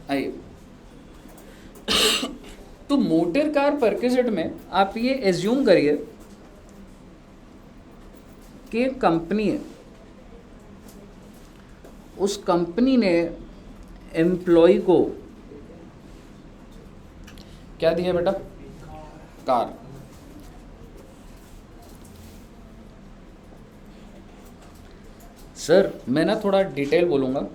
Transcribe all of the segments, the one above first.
आइए, तो motor car perquisite में आप ये एज्यूम करिए कि एक कंपनी है, उस कंपनी ने एम्प्लॉय को क्या दिया बेटा? कार। सर मैं ना थोड़ा डिटेल बोलूंगा।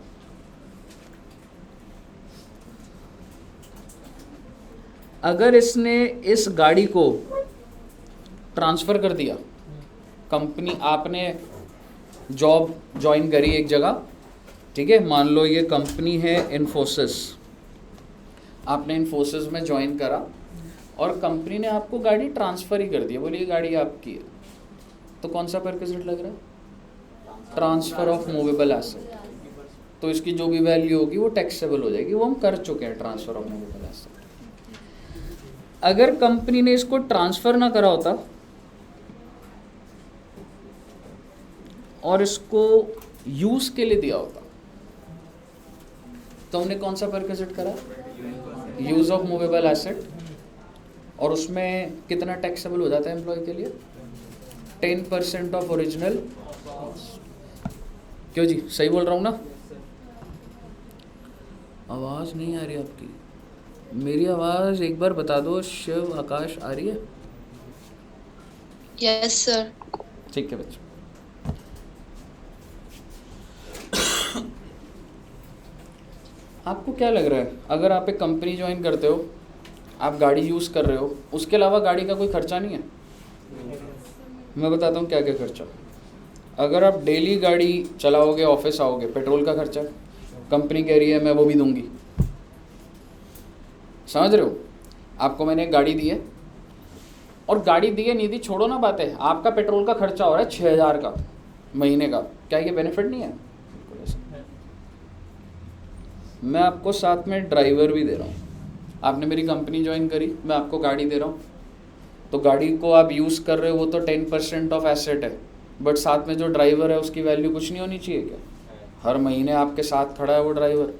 अगर इसने इस गाड़ी को ट्रांसफ़र कर दिया, कंपनी, आपने जॉब ज्वाइन करी एक जगह, ठीक है, मान लो ये कंपनी है इन्फोसिस, आपने इन्फोसिस में ज्वाइन करा और कंपनी ने आपको गाड़ी ट्रांसफ़र ही कर दी, बोली ये गाड़ी आपकी है, तो कौन सा परक्विजिट लग रहा है? Transfer of movable asset. तो इसकी जो भी वैल्यू होगी वो टैक्सेबल हो जाएगी, वो हम कर चुके हैं ट्रांसफ़र ऑफ मूवेबल एसेट। अगर कंपनी ने इसको ट्रांसफ़र ना करा होता और इसको यूज़ के लिए दिया होता, तो हमने कौन सा परक्विजिट करा? Use of movable asset. और उसमें कितना टैक्सेबल हो जाता है एम्प्लॉय के लिए? 10% ऑफ ओरिजिनल। क्यों जी, सही बोल रहा हूँ ना? आवाज़ नहीं आ रही आपकी, मेरी आवाज़ एक बार बता दो। शिव, आकाश, आ रही है? Yes sir. ठीक है बच्चों। आपको क्या लग रहा है, अगर आप एक कंपनी ज्वाइन करते हो, आप गाड़ी यूज़ कर रहे हो, उसके अलावा गाड़ी का कोई खर्चा नहीं है? मैं बताता हूँ क्या क्या खर्चा। अगर आप डेली गाड़ी चलाओगे, ऑफिस आओगे, पेट्रोल का खर्चा कंपनी कह रही है मैं वो भी दूंगी। समझ रहे हो? आपको मैंने एक गाड़ी दी है, और गाड़ी दी है नहीं दी छोड़ो ना बातें, आपका पेट्रोल का खर्चा हो रहा है 6,000 का महीने का। क्या ये बेनिफिट नहीं है? मैं आपको साथ में ड्राइवर भी दे रहा हूँ। आपने मेरी कंपनी ज्वाइन करी, मैं आपको गाड़ी दे रहा हूँ, तो गाड़ी को आप यूज़ कर रहे हो, वो तो 10% ऑफ एसेट है, बट साथ में जो ड्राइवर है उसकी वैल्यू कुछ नहीं होनी चाहिए क्या? हर महीने आपके साथ खड़ा है वो ड्राइवर।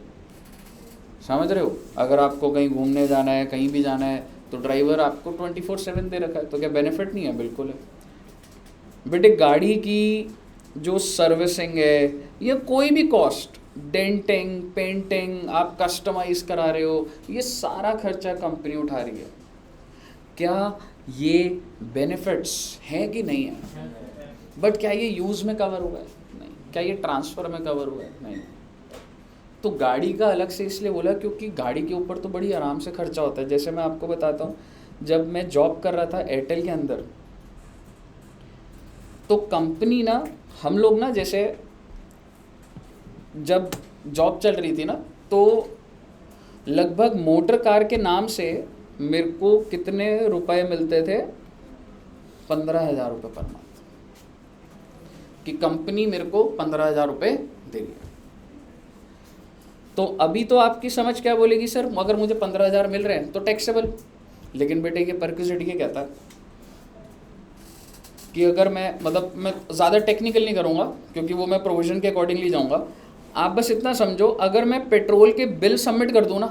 समझ रहे हो? अगर आपको कहीं घूमने जाना है, कहीं भी जाना है, तो ड्राइवर आपको 24/7 दे रखा है, तो क्या बेनिफिट नहीं है? बिल्कुल है। बेटे गाड़ी की जो सर्विसिंग है या कोई भी कॉस्ट, डेंटिंग, पेंटिंग, आप कस्टमाइज करा रहे हो, ये सारा खर्चा कंपनी उठा रही है। क्या ये बेनिफिट्स हैं कि नहीं है? बट क्या ये यूज़ में कवर हुआ है? नहीं। क्या ये ट्रांसफ़र में कवर हुआ है? नहीं। तो गाड़ी का अलग से इसलिए बोला क्योंकि गाड़ी के ऊपर तो बड़ी आराम से खर्चा होता है। जैसे मैं आपको बताता हूँ, जब मैं जॉब कर रहा था एयरटेल के अंदर, तो कंपनी ना, हम लोग ना, जैसे जब जॉब चल रही थी ना, तो लगभग मोटर कार के नाम से मेरे को कितने रुपए मिलते थे? 15,000 रुपये पर मंथ, कि कंपनी मेरे को 15,000 रुपये दे रही है। तो अभी तो आपकी समझ क्या बोलेगी, सर अगर मुझे 15,000 मिल रहे हैं तो टैक्सेबल। लेकिन बेटे ये परक्विजिट ये कहता है कि अगर मैं, मतलब मैं ज़्यादा टेक्निकल नहीं करूँगा क्योंकि वो मैं प्रोविज़न के अकॉर्डिंगली जाऊँगा, आप बस इतना समझो, अगर मैं पेट्रोल के बिल सबमिट कर दूँ ना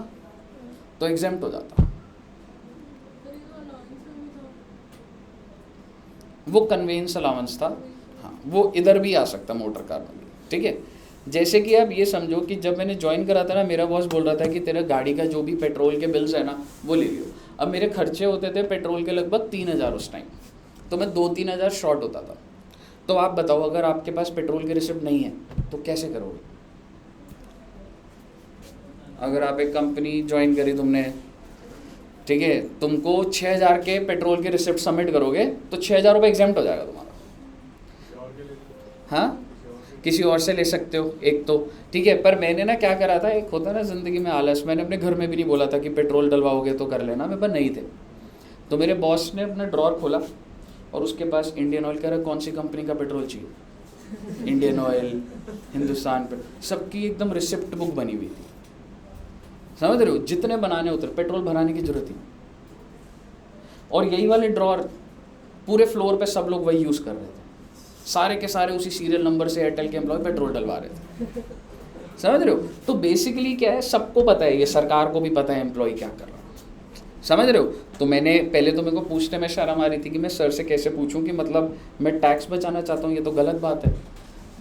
तो एग्जेम्प्ट हो जाता। वो कन्वेंस अलाउंस था, हाँ, वो इधर भी आ सकता मोटर कार में भी, ठीक है। जैसे कि आप ये समझो कि जब मैंने ज्वाइन करा था ना, मेरा बॉस बोल रहा था कि तेरा गाड़ी का जो भी पेट्रोल के बिल्स है ना वो ले लियो। अब मेरे खर्चे होते थे पेट्रोल के लगभग 3,000 उस टाइम, तो मैं 2-3 हज़ार शॉर्ट होता था। तो आप बताओ, अगर आपके पास पेट्रोल की रिसिप्ट नहीं है तो कैसे करोगे? अगर आप एक कंपनी ज्वाइन करी तुमने, ठीक है, तुमको 6,000 के पेट्रोल के रिसिप्ट सबमिट करोगे तो 6,000 रुपये एग्जाम्प्ट हो जाएगा तुम्हारा। हाँ, किसी और से ले सकते हो एक तो, ठीक है। पर मैंने ना क्या करा था, एक होता है ना ज़िंदगी में आलस, मैंने अपने घर में भी नहीं बोला था कि पेट्रोल डलवाओगे तो कर लेना, मेरे पास नहीं थे। तो मेरे बॉस ने अपना ड्रॉर खोला और उसके पास इंडियन ऑयल, कह रहा कौन सी कंपनी का पेट्रोल चाहिए? इंडियन ऑयल, हिंदुस्तान पे, सबकी एकदम रिसिप्ट बुक बनी हुई थी। समझ रहे हो? जितने बनाने उतने, पेट्रोल भराने की जरूरत ही नहीं। और यही वाले ड्रॉर पूरे फ्लोर पे सब लोग वही यूज़ कर रहे थे, सारे के सारे उसी सीरियल नंबर से एयरटेल के एम्प्लॉय पेट्रोल डलवा रहे थे। समझ रहे हो? तो बेसिकली क्या है, सबको पता है, ये सरकार को भी पता है एम्प्लॉय क्या कर रहा है, समझ रहे हो? तो मैंने पहले तो मेरे को पूछने में शर्म आ रही थी कि मैं सर से कैसे पूछूं कि मतलब मैं टैक्स बचाना चाहता हूँ, ये तो गलत बात है,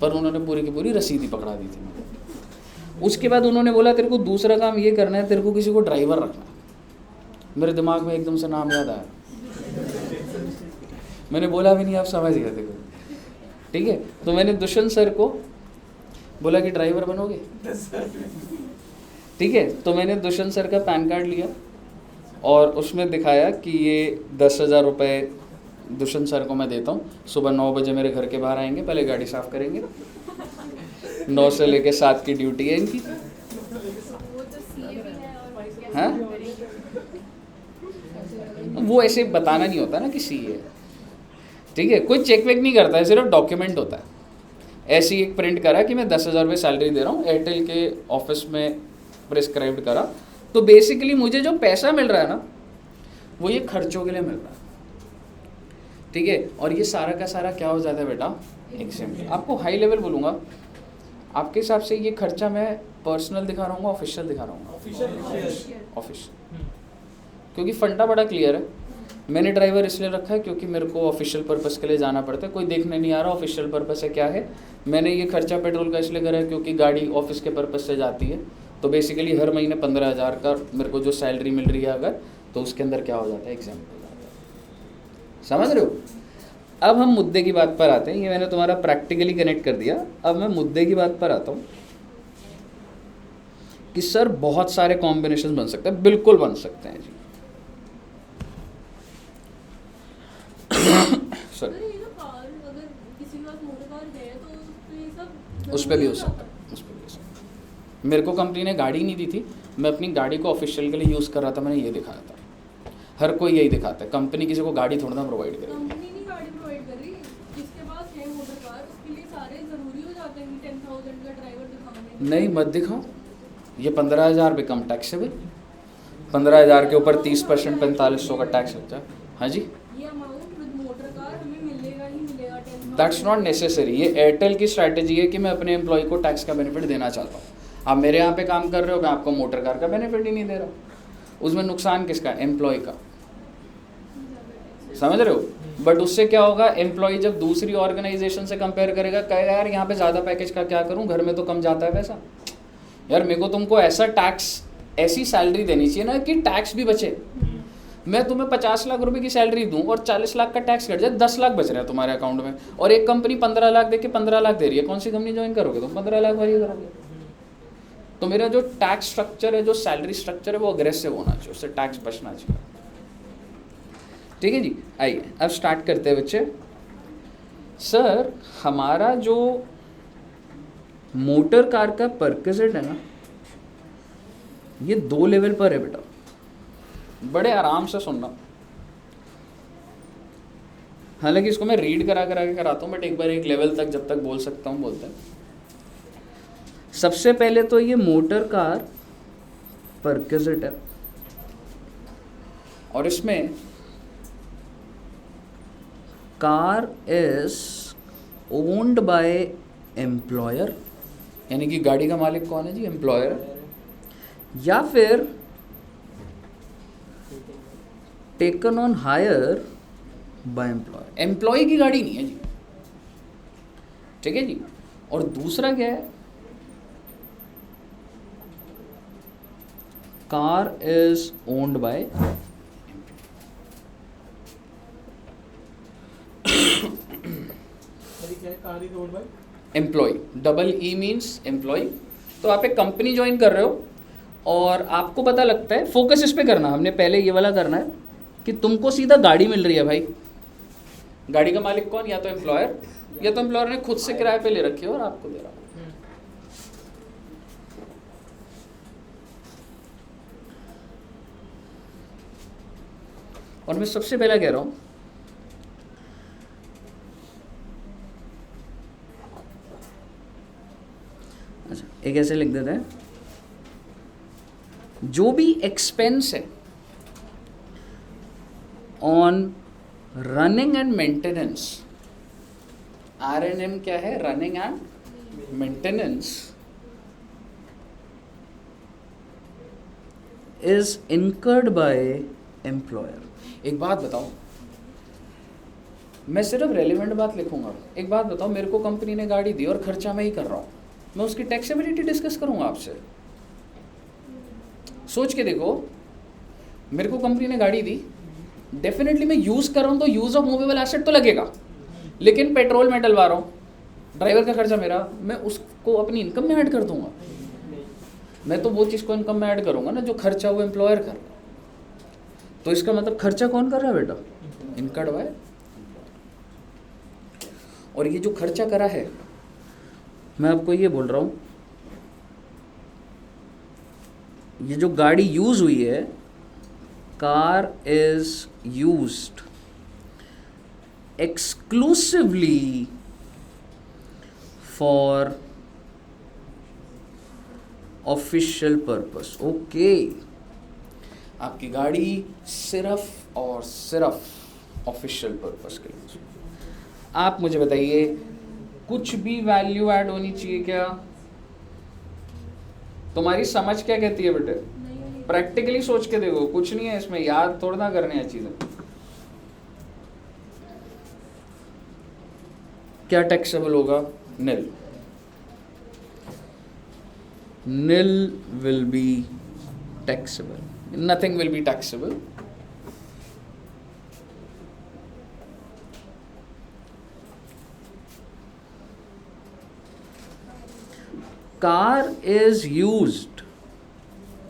पर उन्होंने पूरी की पूरी रसीद ही पकड़ा दी थी मुझे। उसके बाद उन्होंने बोला तेरे को दूसरा काम ये करना है, तेरे को किसी को ड्राइवर रखना है। मेरे दिमाग में एकदम से नाम याद आया, मैंने बोला भी नहीं, आप समझ गए देखो, ठीक है? तो मैंने दुष्यंत सर को बोला कि ड्राइवर बनोगे, ठीक है? तो मैंने दुष्यंत सर का पैन कार्ड लिया और उसमें दिखाया कि ये 10,000 रुपये दुष्यंत सर को मैं देता हूँ, सुबह 9 बजे मेरे घर के बाहर आएंगे, पहले गाड़ी साफ़ करेंगे, 9 से लेके 7 की ड्यूटी है इनकी। हाँ, वो ऐसे बताना नहीं होता ना कि सी है, ठीक है? कोई चेक वेक नहीं करता है, सिर्फ डॉक्यूमेंट होता है। ऐसे ही एक प्रिंट करा कि मैं 10,000 रुपये सैलरी दे रहा हूँ, एयरटेल के ऑफिस में प्रिस्क्राइब्ड करा। तो बेसिकली मुझे जो पैसा मिल रहा है ना, वो ये खर्चों के लिए मिल रहा है, ठीक है? और ये सारा का सारा क्या हो जाता है बेटा, एग्जाम्पल आपको हाई लेवल बोलूँगा, आपके हिसाब से ये खर्चा मैं पर्सनल दिखा रहा हूँ, ऑफिशियल दिखा रहा हूँ? ऑफिशियल, क्योंकि फंडा बड़ा क्लियर है। मैंने ड्राइवर इसलिए रखा है क्योंकि मेरे को ऑफिशियल पर्पस के लिए जाना पड़ता है, कोई देखने नहीं आ रहा ऑफिशियल पर्पस है क्या है। मैंने ये खर्चा पेट्रोल का इसलिए करा है क्योंकि गाड़ी ऑफिस के पर्पस से जाती है, तो बेसिकली हर महीने 15,000 का मेरे को जो सैलरी मिल रही है अगर, तो उसके अंदर क्या हो जाता है, एग्जाम्पल। समझ रहे हो? अब हम मुद्दे की बात पर आते हैं, ये मैंने तुम्हारा प्रैक्टिकली कनेक्ट कर दिया। अब मैं मुद्दे की बात पर आता हूँ कि सर बहुत सारे कॉम्बिनेशन बन सकते हैं, बिल्कुल बन सकते हैं जी। सर उस पर भी हो सकता है, उस पर भी हो सकता है। मेरे को कंपनी ने गाड़ी नहीं दी थी, मैं अपनी गाड़ी को ऑफिशियल के लिए यूज़ कर रहा था, मैंने ये दिखाया था। हर कोई यही दिखाता है, कंपनी किसी को गाड़ी थोड़ा ना प्रोवाइड करेगी। कंपनी नहीं गाड़ी प्रोवाइड कर रही, जिसके पास है मोटर कार उसके लिए सारे जरूरी हो जाते हैं कि 10,000 का ड्राइवर दिखाओगे। नहीं मत दिखाओ, ये 15,000 भी कम टैक्सेबल, 15,000 के ऊपर 30% 4500 का टैक्स लगता है। हाँ जी, ये अमाउंट विद मोटर कार हमें मिलेगा ही मिलेगा 10,000। That's not necessary. ये एयरटेल की स्ट्रैटेजी है कि मैं अपने एम्प्लॉय को टैक्स का बेनिफिट देना चाहता हूँ। आप मेरे यहाँ पे काम कर रहे हो, मैं आपको मोटर कार का बेनिफिट ही नहीं दे रहा, उसमें नुकसान किसका, एम्प्लॉय का। समझ रहे हो? बट उससे क्या होगा, एम्प्लॉय जब दूसरी ऑर्गेनाइजेशन से कंपेयर करेगा, कहेगा यार यहाँ पे ज़्यादा पैकेज का क्या करूँ, घर में तो कम जाता है पैसा, यार मेरे को तुमको ऐसा टैक्स, ऐसी सैलरी देनी चाहिए ना कि टैक्स भी बचे। मैं तुम्हें 50 लाख रुपए की सैलरी दूं और 40 लाख का टैक्स कट जाए, 10 लाख बच रहा है तुम्हारे अकाउंट में, और एक कंपनी 15 लाख दे के 15 लाख दे रही है, कौन सी कंपनी ज्वाइन करोगे तुम? 15 लाख वाली करोगे। तो मेरा जो टैक्स स्ट्रक्चर है, जो सैलरी स्ट्रक्चर है, वो अग्रेसिव होना चाहिए, उससे टैक्स बचना चाहिए। ठीक है जी, आइए अब स्टार्ट करते हैं बच्चे। सर हमारा जो मोटर कार का परक्विजिट है ना, ये 2 लेवल पर है बेटा, बड़े आराम से सुनना। हालांकि इसको मैं रीड करा के कराता हूँ, बट एक बार एक लेवल तक जब तक बोल सकता हूँ बोलते हैं। सबसे पहले तो ये मोटर कार परक्विजिट है, और इसमें car is owned by employer, यानी कि गाड़ी का मालिक कौन है जी, एम्प्लॉयर, या फिर taken on hire by employer. Employee की गाड़ी नहीं है जी, ठीक है जी। और दूसरा क्या है, car is owned by employee, double E means employee. तो आप एक कंपनी ज्वाइन कर रहे हो और आपको पता लगता है, फोकस इस पे करना, हमने पहले ये वाला करना है कि तुमको सीधा गाड़ी मिल रही है भाई। गाड़ी का मालिक कौन, या तो एम्प्लॉयर, या तो एम्प्लॉयर ने खुद से किराए पे ले रखी है और आपको दे रहा है। और मैं सबसे पहला कह रहा हूं, अच्छा एक ऐसे लिख देते हैं, जो भी एक्सपेंस है on running and maintenance, RNM क्या है, running and maintenance, is incurred by employer. एक बात बताओ, मैं सिर्फ रेलिवेंट बात लिखूंगा। एक बात बताओ, मेरे को कंपनी ने गाड़ी दी और खर्चा मैं ही कर रहा हूँ, मैं उसकी टैक्सेबिलिटी डिस्कस करूंगा आपसे? सोच के देखो, मेरे को कंपनी ने गाड़ी दी, डेफिनेटली मैं यूज़ कर रहा हूँ तो यूज़ ऑफ मूवेबल एसेट तो लगेगा, लेकिन पेट्रोल में डलवा रहा हूँ, ड्राइवर का खर्चा मेरा, मैं उसको अपनी इनकम में ऐड कर दूंगा। मैं तो वो चीज़ को इनकम में ऐड करूंगा ना जो खर्चा वो एम्प्लॉयर कर रहा है। तो इसका मतलब खर्चा कौन कर रहा है बेटा? Incurred by. और ये जो खर्चा करा है, मैं आपको ये बोल रहा हूँ, ये जो गाड़ी यूज हुई है, car is used exclusively for official purpose. Okay, आपकी गाड़ी सिर्फ और सिर्फ ऑफिशियल पर्पस के लिए। आप मुझे बताइए, कुछ भी वैल्यू ऐड होनी चाहिए क्या? तुम्हारी समझ क्या कहती है बेटे? प्रैक्टिकली सोच के देखो, कुछ नहीं है इसमें, याद थोड़ा ना करने हैं चीजें। क्या टैक्सेबल होगा? Nil. Nil will be taxable, nothing will be taxable. car is used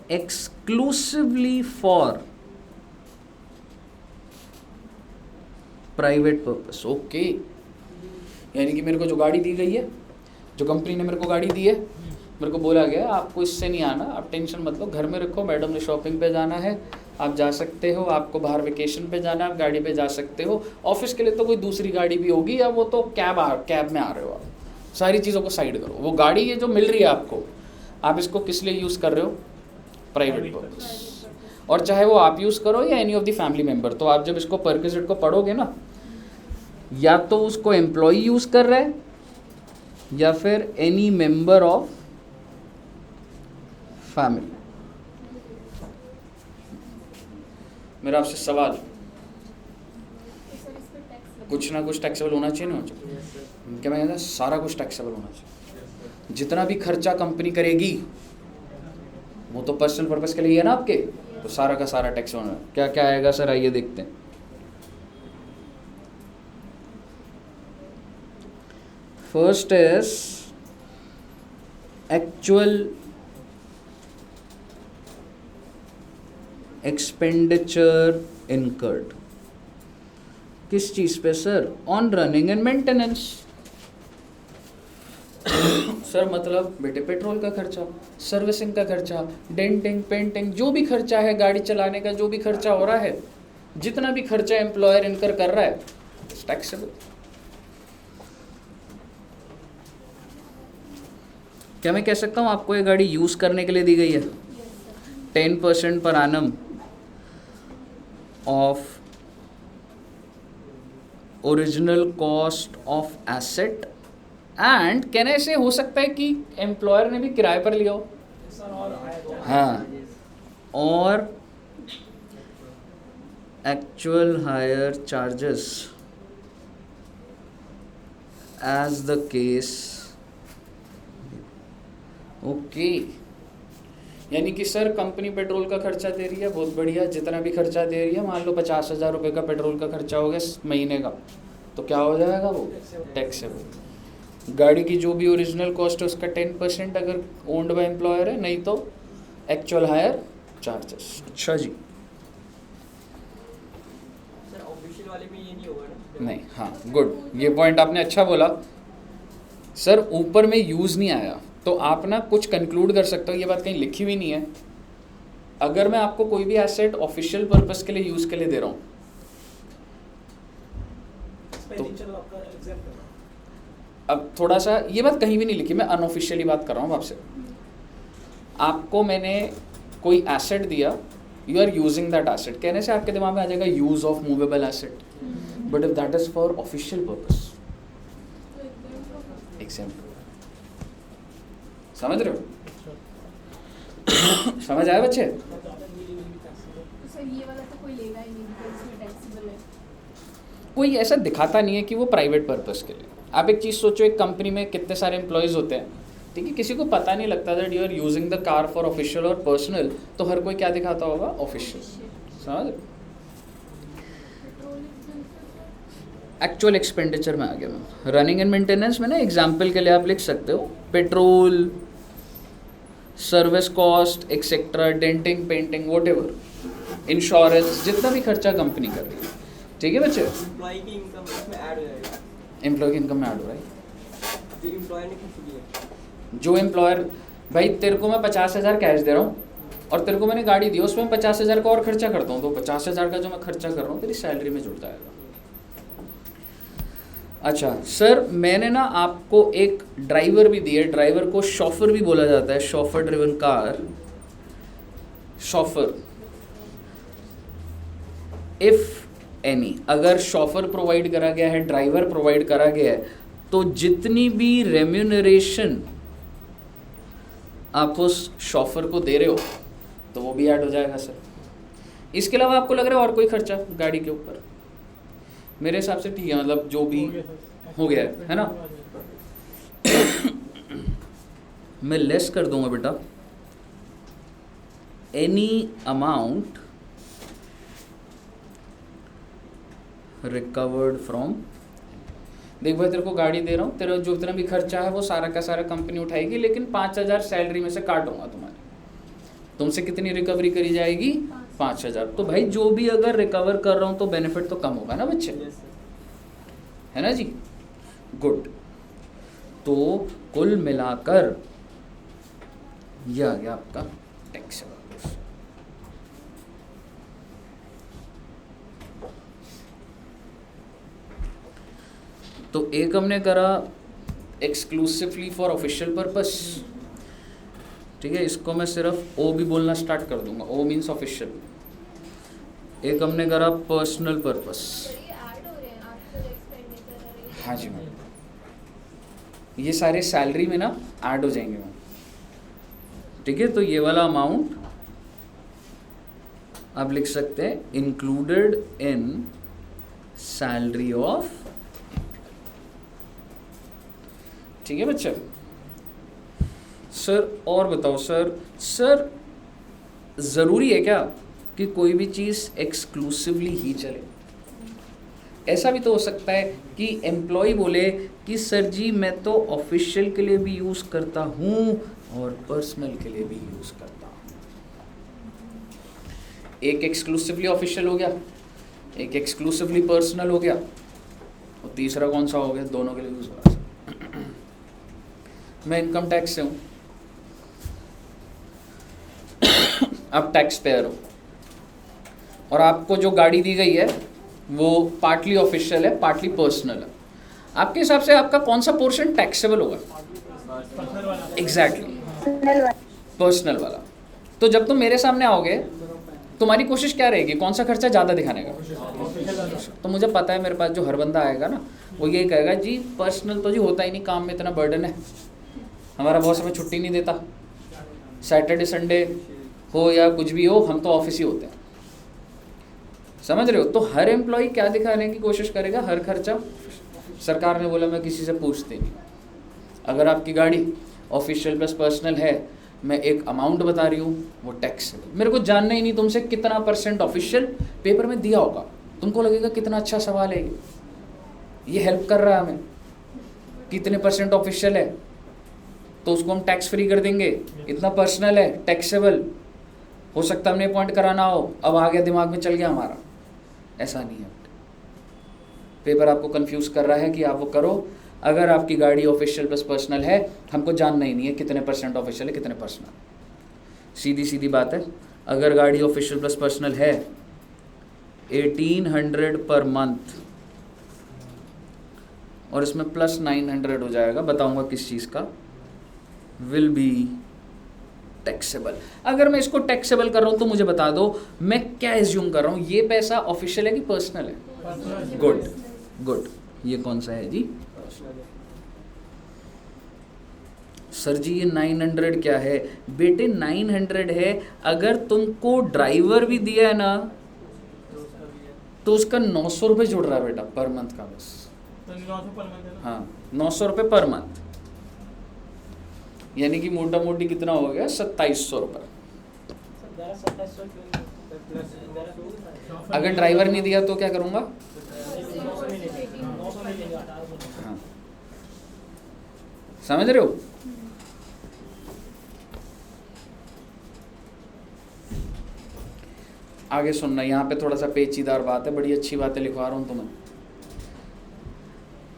exclusively for private purpose। Okay, यानी कि मेरे को जो गाड़ी दी गई है, जो कंपनी ने मेरे को गाड़ी दी है, मेरे को बोला गया आपको इससे नहीं आना, आप टेंशन मत लो, घर में रखो, मैडम ने शॉपिंग पे जाना है, आप जा सकते हो, आपको बाहर वेकेशन पे जाना है, आप गाड़ी पे जा सकते हो, ऑफिस के लिए तो कोई दूसरी गाड़ी भी होगी, या वो तो कैब में आ रहे हो आप, सारी चीज़ों को साइड करो। वो गाड़ी ये जो मिल रही है आपको, आप इसको किस लिए यूज़ कर रहे हो? Private purpose. और चाहे वो आप यूज़ करो या any of the family member, तो आप जब इसको परक्विजिट को पढ़ोगे ना, या तो उसको एम्प्लॉय यूज़ कर रहा है या फिर एनी मेंबर ऑफ फैमिली। मेरा आपसे सवाल, कुछ ना कुछ टैक्सेबल होना चाहिए, ना हो चाहिए? क्या मैं कहता, सारा कुछ टैक्सेबल होना चाहिए। जितना भी खर्चा कंपनी करेगी वो तो पर्सनल पर्पस के लिए है ना आपके, तो सारा का सारा टैक्स होना है। क्या क्या आएगा सर, आइए देखते हैं। First is actual expenditure incurred. किस चीज पे sir? On running and maintenance. Sir मतलब बेटे पेट्रोल का खर्चा, सर्विसिंग का खर्चा, डेंटिंग, पेंटिंग, जो भी खर्चा है गाड़ी चलाने का, जो भी खर्चा हो रहा है, जितना भी खर्चा एम्प्लॉयर इनकर कर रहा है, टैक्सेबल। क्या मैं कह सकता हूँ आपको ये गाड़ी यूज करने के लिए दी गई है? 10% per annum of original cost of asset, and कहने से हो सकता है कि एम्प्लॉयर ने भी किराए पर लिया हो, हाँ, और actual hire charges as the case. Okay, यानी कि सर कंपनी पेट्रोल का खर्चा दे रही है, बहुत बढ़िया, जितना भी खर्चा दे रही है, मान लो 50,000 रुपये का पेट्रोल का खर्चा हो गया महीने का, तो क्या हो जाएगा वो? टैक्सेबल। गाड़ी की जो भी ओरिजिनल कॉस्ट है उसका 10% अगर ओन्ड बाय एम्प्लॉयर है, नहीं तो एक्चुअल हायर चार्जेस। अच्छा जी, सर ऑफिशियल वाले में ये नहीं होगा ना? नहीं, हाँ गुड, ये पॉइंट आपने अच्छा बोला सर। ऊपर में यूज़ नहीं आया तो आप ना कुछ कंक्लूड कर सकते हो, ये बात कहीं लिखी हुई नहीं है। अगर मैं आपको कोई भी एसेट ऑफिशियल पर्पस के लिए यूज़ के लिए दे रहा हूँ, अब थोड़ा सा ये बात कहीं भी नहीं लिखी, मैं अनऑफिशियली बात कर रहा हूँ आपसे। आपको मैंने कोई एसेट दिया, you are using that asset, कहने से आपके दिमाग में आ जाएगा use of movable asset, but if that is for official purpose, example, समझ रहे हो? समझ आया बच्चे? सर ये वाला तो कोई लेगा ही नहीं बिकॉज इसमें टैक्सेबल है। कोई ऐसा दिखाता नहीं है कि वो प्राइवेट पर्पस के लिए। आप एक चीज़ सोचो, एक कंपनी में कितने सारे एम्प्लॉयज़ होते हैं, ठीक है, किसी को पता नहीं लगता that you are using the car for official और पर्सनल, तो हर कोई क्या दिखाता होगा, ऑफिशियल। समझ रहे? एक्चुअल एक्सपेंडिचर में आ गया मैं। रनिंग एंड मेंटेनेंस में ना एग्जाम्पल के लिए आप लिख सकते हो petrol, service cost etcetera, denting, painting, whatever, insurance, जितना भी खर्चा कंपनी कर रही है। ठीक है बच्चे, एम्प्लॉय की इनकम इसमें ऐड हो जाएगा, एम्प्लॉय की इनकम में ऐड हो रहा है। जो एम्प्लॉय ने कुछ दिया। जो एम्प्लॉयर, भाई तेरे को मैं 50,000 कैश दे रहा हूँ और तेरे को मैंने गाड़ी दी, उसमें 50,000 का और खर्चा करता हूँ, तो 50,000 का जो मैं खर्चा कर रहा हूँ तेरी सैलरी में जुड़ जाएगा। अच्छा सर, मैंने ना आपको एक ड्राइवर भी दी है, ड्राइवर को शॉफर भी बोला जाता है, chauffeur driven car, chauffeur. If any, अगर शॉफर प्रोवाइड करा गया है, ड्राइवर प्रोवाइड करा गया है, तो जितनी भी रेम्यूनरेशन आप उस शॉफर को दे रहे हो तो वो भी ऐड हो जाएगा सर। इसके अलावा आपको लग रहा है और कोई खर्चा गाड़ी के ऊपर? मेरे हिसाब से ठीक है, मतलब जो भी हो गया है ना। मैं लेस कर दूंगा बेटा, एनी अमाउंट रिकवर्ड फ्रॉम। देख भाई, तेरे को गाड़ी दे रहा हूँ, तेरा जो इतना भी खर्चा है वो सारा का सारा कंपनी उठाएगी, लेकिन 5,000 सैलरी में से काटूंगा तुम्हारी, तुमसे कितनी रिकवरी करी जाएगी? 5,000। तो भाई जो भी अगर रिकवर कर रहा हूँ तो बेनिफिट तो कम होगा ना बच्चे, है ना जी? गुड। तो कुल मिलाकर यह आ गया आपका टैक्स। तो एक हमने करा एक्सक्लूसिवली फॉर ऑफिशियल पर्पस, ठीक है, इसको मैं सिर्फ ओ भी बोलना स्टार्ट कर दूंगा, ओ मीन्स ऑफिशियल। एक हमने करा पर्सनल पर्पस। हाँ जी मैम, ये सारे सैलरी में ना ऐड हो जाएंगे मैम, ठीक है। तो ये वाला अमाउंट आप लिख सकते हैं इंक्लूडेड इन सैलरी ऑफ, ठीक है बच्चा। सर और बताओ सर, सर ज़रूरी है क्या कि कोई भी चीज़ एक्सक्लूसिवली ही चले? ऐसा भी तो हो सकता है कि एम्प्लॉय बोले कि सर जी मैं तो ऑफिशियल के लिए भी यूज़ करता हूँ और पर्सनल के लिए भी यूज़ करता हूँ। एक एक्सक्लूसिवली ऑफिशियल हो गया, एक एक्सक्लूसिवली पर्सनल हो गया, और तीसरा कौन सा हो गया? दोनों के लिए यूज़ हो रहा है। मैं इनकम टैक्स से हूँ, आप टैक्स पेयर हो, और आपको जो गाड़ी दी गई है वो पार्टली ऑफिशियल है, पार्टली पर्सनल है। आपके हिसाब से आपका कौन सा पोर्शन टैक्सेबल होगा? एग्जैक्टली, पर्सनल वाला। तो जब तुम मेरे सामने आओगे तुम्हारी कोशिश क्या रहेगी, कौन सा खर्चा ज़्यादा दिखाने का? तो मुझे पता है मेरे पास जो हर बंदा आएगा ना वो यही कहेगा जी पर्सनल तो जी होता ही नहीं, काम में इतना बर्डन है, हमारा बॉस हमें छुट्टी नहीं देता, सैटरडे संडे हो या कुछ भी हो हम तो ऑफिस ही होते हैं। समझ रहे हो? तो हर एम्प्लॉय क्या दिखाने की कोशिश करेगा? हर खर्चा। सरकार ने बोला मैं किसी से पूछते नहीं, अगर आपकी गाड़ी ऑफिशियल प्लस पर्सनल है, मैं एक अमाउंट बता रही हूँ वो टैक्स है, मेरे को जानना ही नहीं तुमसे कितना परसेंट ऑफिशियल, पेपर में दिया होगा, तुमको लगेगा कितना अच्छा सवाल है ये हेल्प कर रहा है हमें, कितने परसेंट ऑफिशियल है तो उसको हम टैक्स फ्री कर देंगे, इतना पर्सनल है टैक्सेबल, हो सकता है हमने पॉइंट कराना हो, अब आ गया दिमाग में चल गया हमारा। ऐसा नहीं है, पेपर आपको कंफ्यूज कर रहा है कि आप वो करो। अगर आपकी गाड़ी ऑफिशियल प्लस पर्सनल है, हमको जानना ही नहीं है कितने परसेंट ऑफिशियल है कितने पर्सनल। सीधी सीधी बात है, अगर गाड़ी ऑफिशियल प्लस पर्सनल है 1800 पर मंथ और इसमें प्लस 900 हो जाएगा, बताऊंगा किस चीज़ का, विल बी टैक्सेबल। अगर मैं इसको टैक्सेबल कर रहा हूं तो मुझे बता दो मैं क्या एज्यूम कर रहा हूं, ये पैसा ऑफिशियल है कि पर्सनल है? गुड गुड, ये कौन सा है जी? सर जी ये 900 क्या है? बेटे 900 है, अगर तुमको ड्राइवर भी दिया है ना तो उसका 900 रुपये जुड़ रहा है बेटा पर मंथ का बस। तो 900 पर मंथ है ना? हाँ 900 रुपये पर मंथ, यानी कि मोटा मोटी कितना हो गया 2700 रुपये। अगर ड्राइवर नहीं दिया तो क्या करूँगा? हाँ समझ रहे हो? आगे सुनना, यहाँ पे थोड़ा सा पेचीदार बात है, बड़ी अच्छी बातें लिखवा रहा हूँ तुम्हें।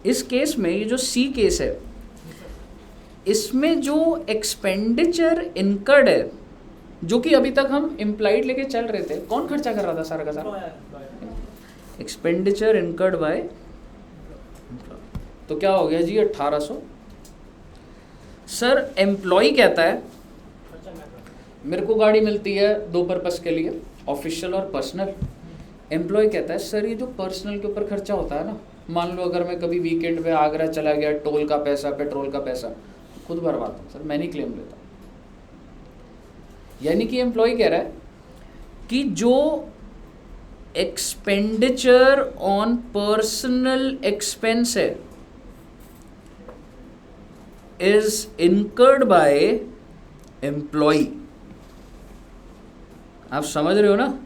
इस केस में ये जो सी केस है, इसमें जो एक्सपेंडिचर इनकर्ड है, जो कि अभी तक हम इम्प्लाइड लेके चल रहे थे, कौन खर्चा कर रहा था सारा का सारा? एक्सपेंडिचर इनकर्ड बाय, तो क्या हो गया जी 1800। सर एम्प्लॉय कहता है मेरे को गाड़ी मिलती है दो पर्पस के लिए, ऑफिशियल और पर्सनल। एम्प्लॉय कहता है सर ये जो पर्सनल के ऊपर खर्चा होता है ना, मान लो अगर मैं कभी वीकेंड पे आगरा चला गया, टोल का पैसा, पेट्रोल का पैसा खुद भरवाता हूँ सर, मैं नहीं क्लेम लेता। यानी कि एम्प्लॉय कह रहा है कि जो एक्सपेंडिचर ऑन पर्सनल एक्सपेंस है इज इनकर्ड बाय एम्प्लॉय। आप समझ रहे हो ना?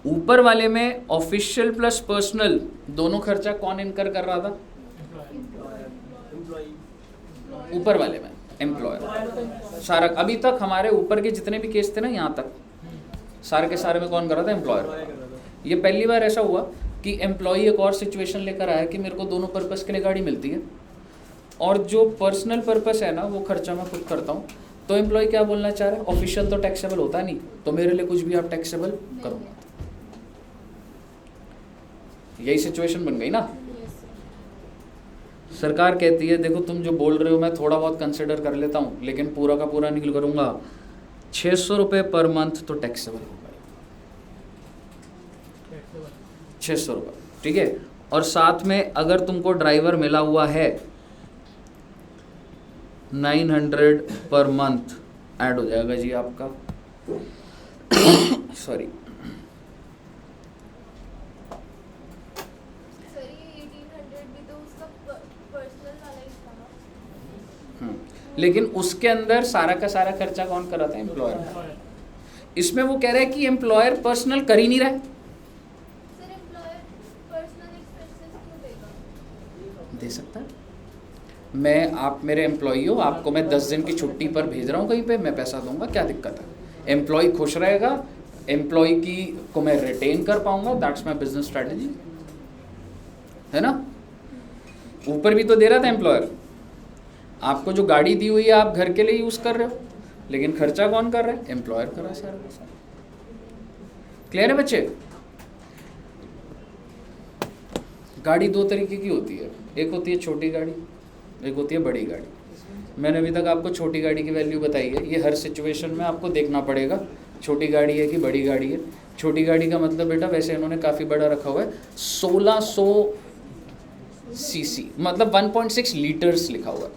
ऊपर वाले में ऑफिशियल प्लस पर्सनल दोनों खर्चा कौन इनकर कर रहा था? ऊपर वाले में एम्प्लॉयर। सारा अभी तक हमारे ऊपर के जितने भी केस थे ना, यहाँ तक सारे के सारे में कौन कर रहा था? एम्प्लॉयर। ये पहली बार ऐसा हुआ कि एम्प्लॉय एक और सिचुएशन लेकर आया कि मेरे को दोनों पर्पस के लिए गाड़ी मिलती है, और जो पर्सनल पर्पस है ना वो खर्चा मैं खुद करता हूँ। तो एम्प्लॉय क्या बोलना चाह रहा है? ऑफिशियल तो टैक्सेबल होता नहीं, तो मेरे लिए कुछ भी आप टैक्सेबल करूँगा। यही सिचुएशन बन गई ना। सरकार कहती है देखो तुम जो बोल रहे हो मैं थोड़ा बहुत कंसिडर कर लेता हूँ, लेकिन पूरा का पूरा नहीं करूँगा। 600 रुपये पर मंथ तो टैक्सेबल होगा, 600 रुपये, ठीक है। और साथ में अगर तुमको ड्राइवर मिला हुआ है 900 पर मंथ ऐड हो जाएगा जी आपका। सॉरी लेकिन उसके अंदर सारा का सारा खर्चा कौन कर रहा था? एम्प्लॉयर। इसमें वो कह रहा है कि एम्प्लॉयर पर्सनल कर ही नहीं रहा है। सर एम्प्लॉयर पर्सनल एक्सपेंसेस क्यों देगा? दे सकता है। मैं, आप मेरे एम्प्लॉई हो, आपको मैं 10 दिन की छुट्टी पर भेज रहा हूँ कहीं पे, मैं पैसा दूंगा, क्या दिक्कत है? एम्प्लॉय खुश रहेगा, एम्प्लॉय की को मैं रिटेन कर पाऊंगा, दैट्स माय बिजनेस स्ट्रेटजी, है ना। ऊपर भी तो दे रहा था एम्प्लॉयर, आपको जो गाड़ी दी हुई है आप घर के लिए यूज कर रहे हो, लेकिन खर्चा कौन कर रहा है? एम्प्लॉयर कर रहा है सारा का सारा। क्लियर है बच्चे? गाड़ी दो तरीके की होती है, एक होती है छोटी गाड़ी, एक होती है बड़ी गाड़ी। मैंने अभी तक आपको छोटी गाड़ी की वैल्यू बताई है, ये हर सिचुएशन में आपको देखना पड़ेगा छोटी गाड़ी है कि बड़ी गाड़ी है। छोटी गाड़ी का मतलब बेटा वैसे इन्होंने काफ़ी बड़ा रखा हुआ है, 1600 सीसी, मतलब 1.6 लीटर्स लिखा हुआ है,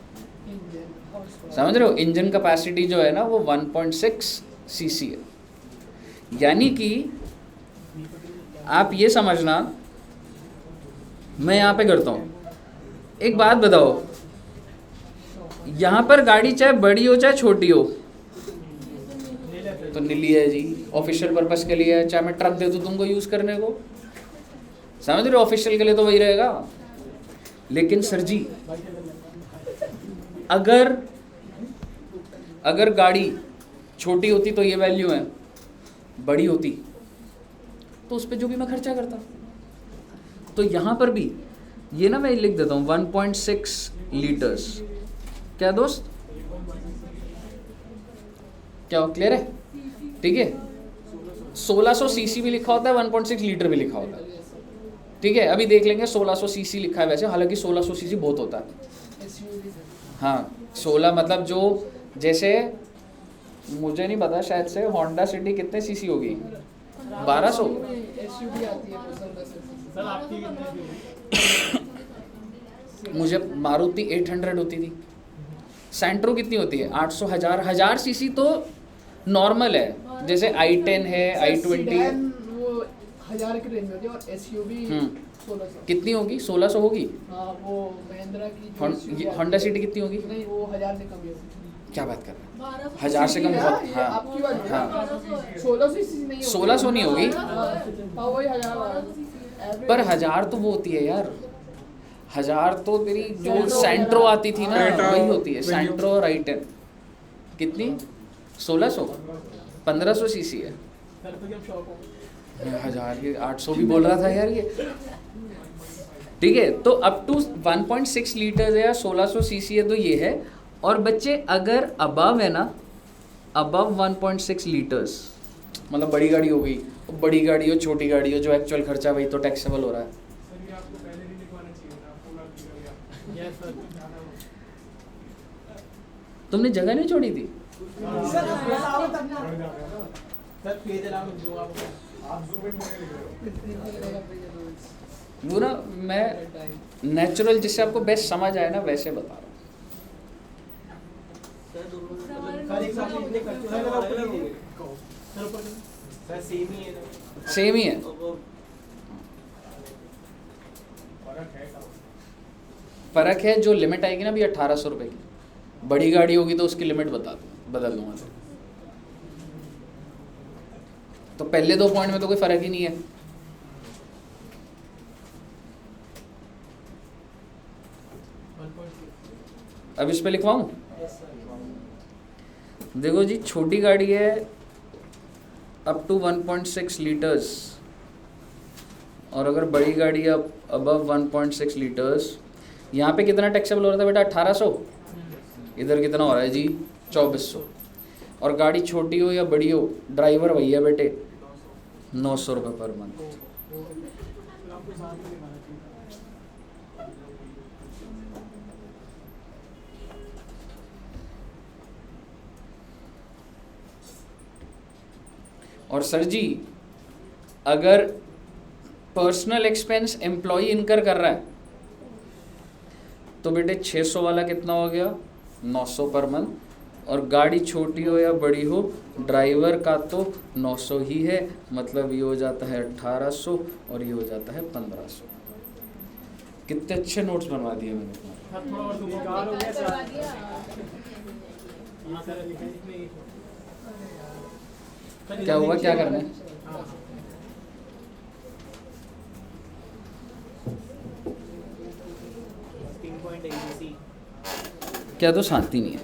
समझ रहे हो। इंजन कैपेसिटी जो है ना वो 1.6 सीसी है, यानी कि आप ये समझना, मैं यहाँ पे करता हूँ। एक बात बताओ, यहाँ पर गाड़ी चाहे बड़ी हो चाहे छोटी हो तो नीली है जी, ऑफिशियल पर्पस के लिए है। चाहे मैं ट्रक दे दूँ तुमको यूज़ करने को, समझ रहे हो, ऑफिशियल के लिए तो वही रहेगा। लेकिन सर जी अगर गाड़ी छोटी होती तो ये वैल्यू है, बड़ी होती तो उस पर जो भी मैं खर्चा करता, तो यहाँ पर भी ये ना मैं लिख देता हूँ 1.6 लीटर्स। क्या दोस्त, क्या क्लियर है? ठीक है, 1600 सीसी भी लिखा होता है, 1.6 लीटर भी लिखा होता है, ठीक है। अभी देख लेंगे 1600 सीसी लिखा है वैसे, हालांकि 1600 सीसी बहुत होता है। हाँ 16 मतलब जो, जैसे मुझे नहीं पता, शायद से होंडा सिटी कितने सीसी होगी? 1200। सर आपकी कितनी मुझे मारुति 800 होती थी, सेंट्रो कितनी होती है 800, 1000 सीसी तो नॉर्मल है, जैसे i10 है, i20 है। वो 1000 की रेंज होती है और एसयूवी 1600। कितनी होगी? 1600 होगी। हाँ वो महिंद्रा की जो SUV आती होंडा है। सिटी कितनी होगी? नहीं वो 1000 से कम ही होगी। क्या बात कर रहे हैं? 1200 1000 से कम बहुत। ये हाँ आपकी वाली हाँ 1600 सीसी नहीं होगी। 1600 नहीं होगी, हाँ वही 1000 एवरेज। पर 1000 तो वो होती है यार, 1000 तो तेरी जो सेंट्रो आती थी ना वही होती है, सेंट्रो और i10। कितनी? 1600, 1500 सीसी है। सर तो जब शॉप हो 1000 के 800 भी बोल रहा था यार ये। ठीक है, तो अप टू 1.6 लीटर है या 1600 सीसी है तो ये है। और बच्चे अगर अबव है ना, अबव 1.6 लीटर्स मतलब बड़ी गाड़ी हो गई, बड़ी गाड़ी हो छोटी गाड़ी हो, जो एक्चुअल खर्चा वही तो टैक्सेबल हो रहा है। सर ये आपको पहले नहीं लिखवाना चाहिए था, आपको लग गया। यस सर ज़्यादा हो। तुमने जगह नहीं छोड़ी थी? सर पेज अलाउ जो आप जूम इन करके लिख रहे हो। वो ना मैं नेचुरल जिससे आपको बेस्ट समझ आए ना वैसे बता रहा हूँ। सर दोनों सर एक साथ लिखने का सर अगर आपको लीजिए सर ऊपर सर सेम ही है ना। सेम ही है। फ़र्क है जो लिमिट आएगी ना भी 1800 रुपये की, बड़ी गाड़ी होगी तो उसकी लिमिट बदल दूंगा। तो पहले 2 पॉइंट में तो कोई फ़र्क ही नहीं है। अब इस पे लिखवाऊँ? देखो जी, छोटी गाड़ी है अप टू 1.6 लीटर्स, और अगर बड़ी गाड़ी है अबव 1.6 लीटर्स, यहाँ पे कितना टैक्सेबल हो रहा था बेटा? 1800। इधर कितना हो रहा है जी? 2400। और गाड़ी छोटी हो या बड़ी हो, ड्राइवर वही है बेटे, 900 रुपये पर मंथ। आपको साथ में लिखवाना चाहिए। और सर जी अगर पर्सनल एक्सपेंस एम्प्लॉय इनकर कर रहा है तो बेटे 600 वाला कितना हो गया? 900 पर मंथ। और गाड़ी छोटी हो या बड़ी हो, ड्राइवर का तो 900 ही है, मतलब ये हो जाता है 1800 और ये हो जाता है 1500। कितने अच्छे नोट्स बनवा दिए मैंने तुम्हारे। सर थोड़ा और दूर कार हो गया सर। हाँ सर लिखा इसमें क्या हुआ, क्या करना है? हाँ 3.80 क्या तो शांति नहीं है।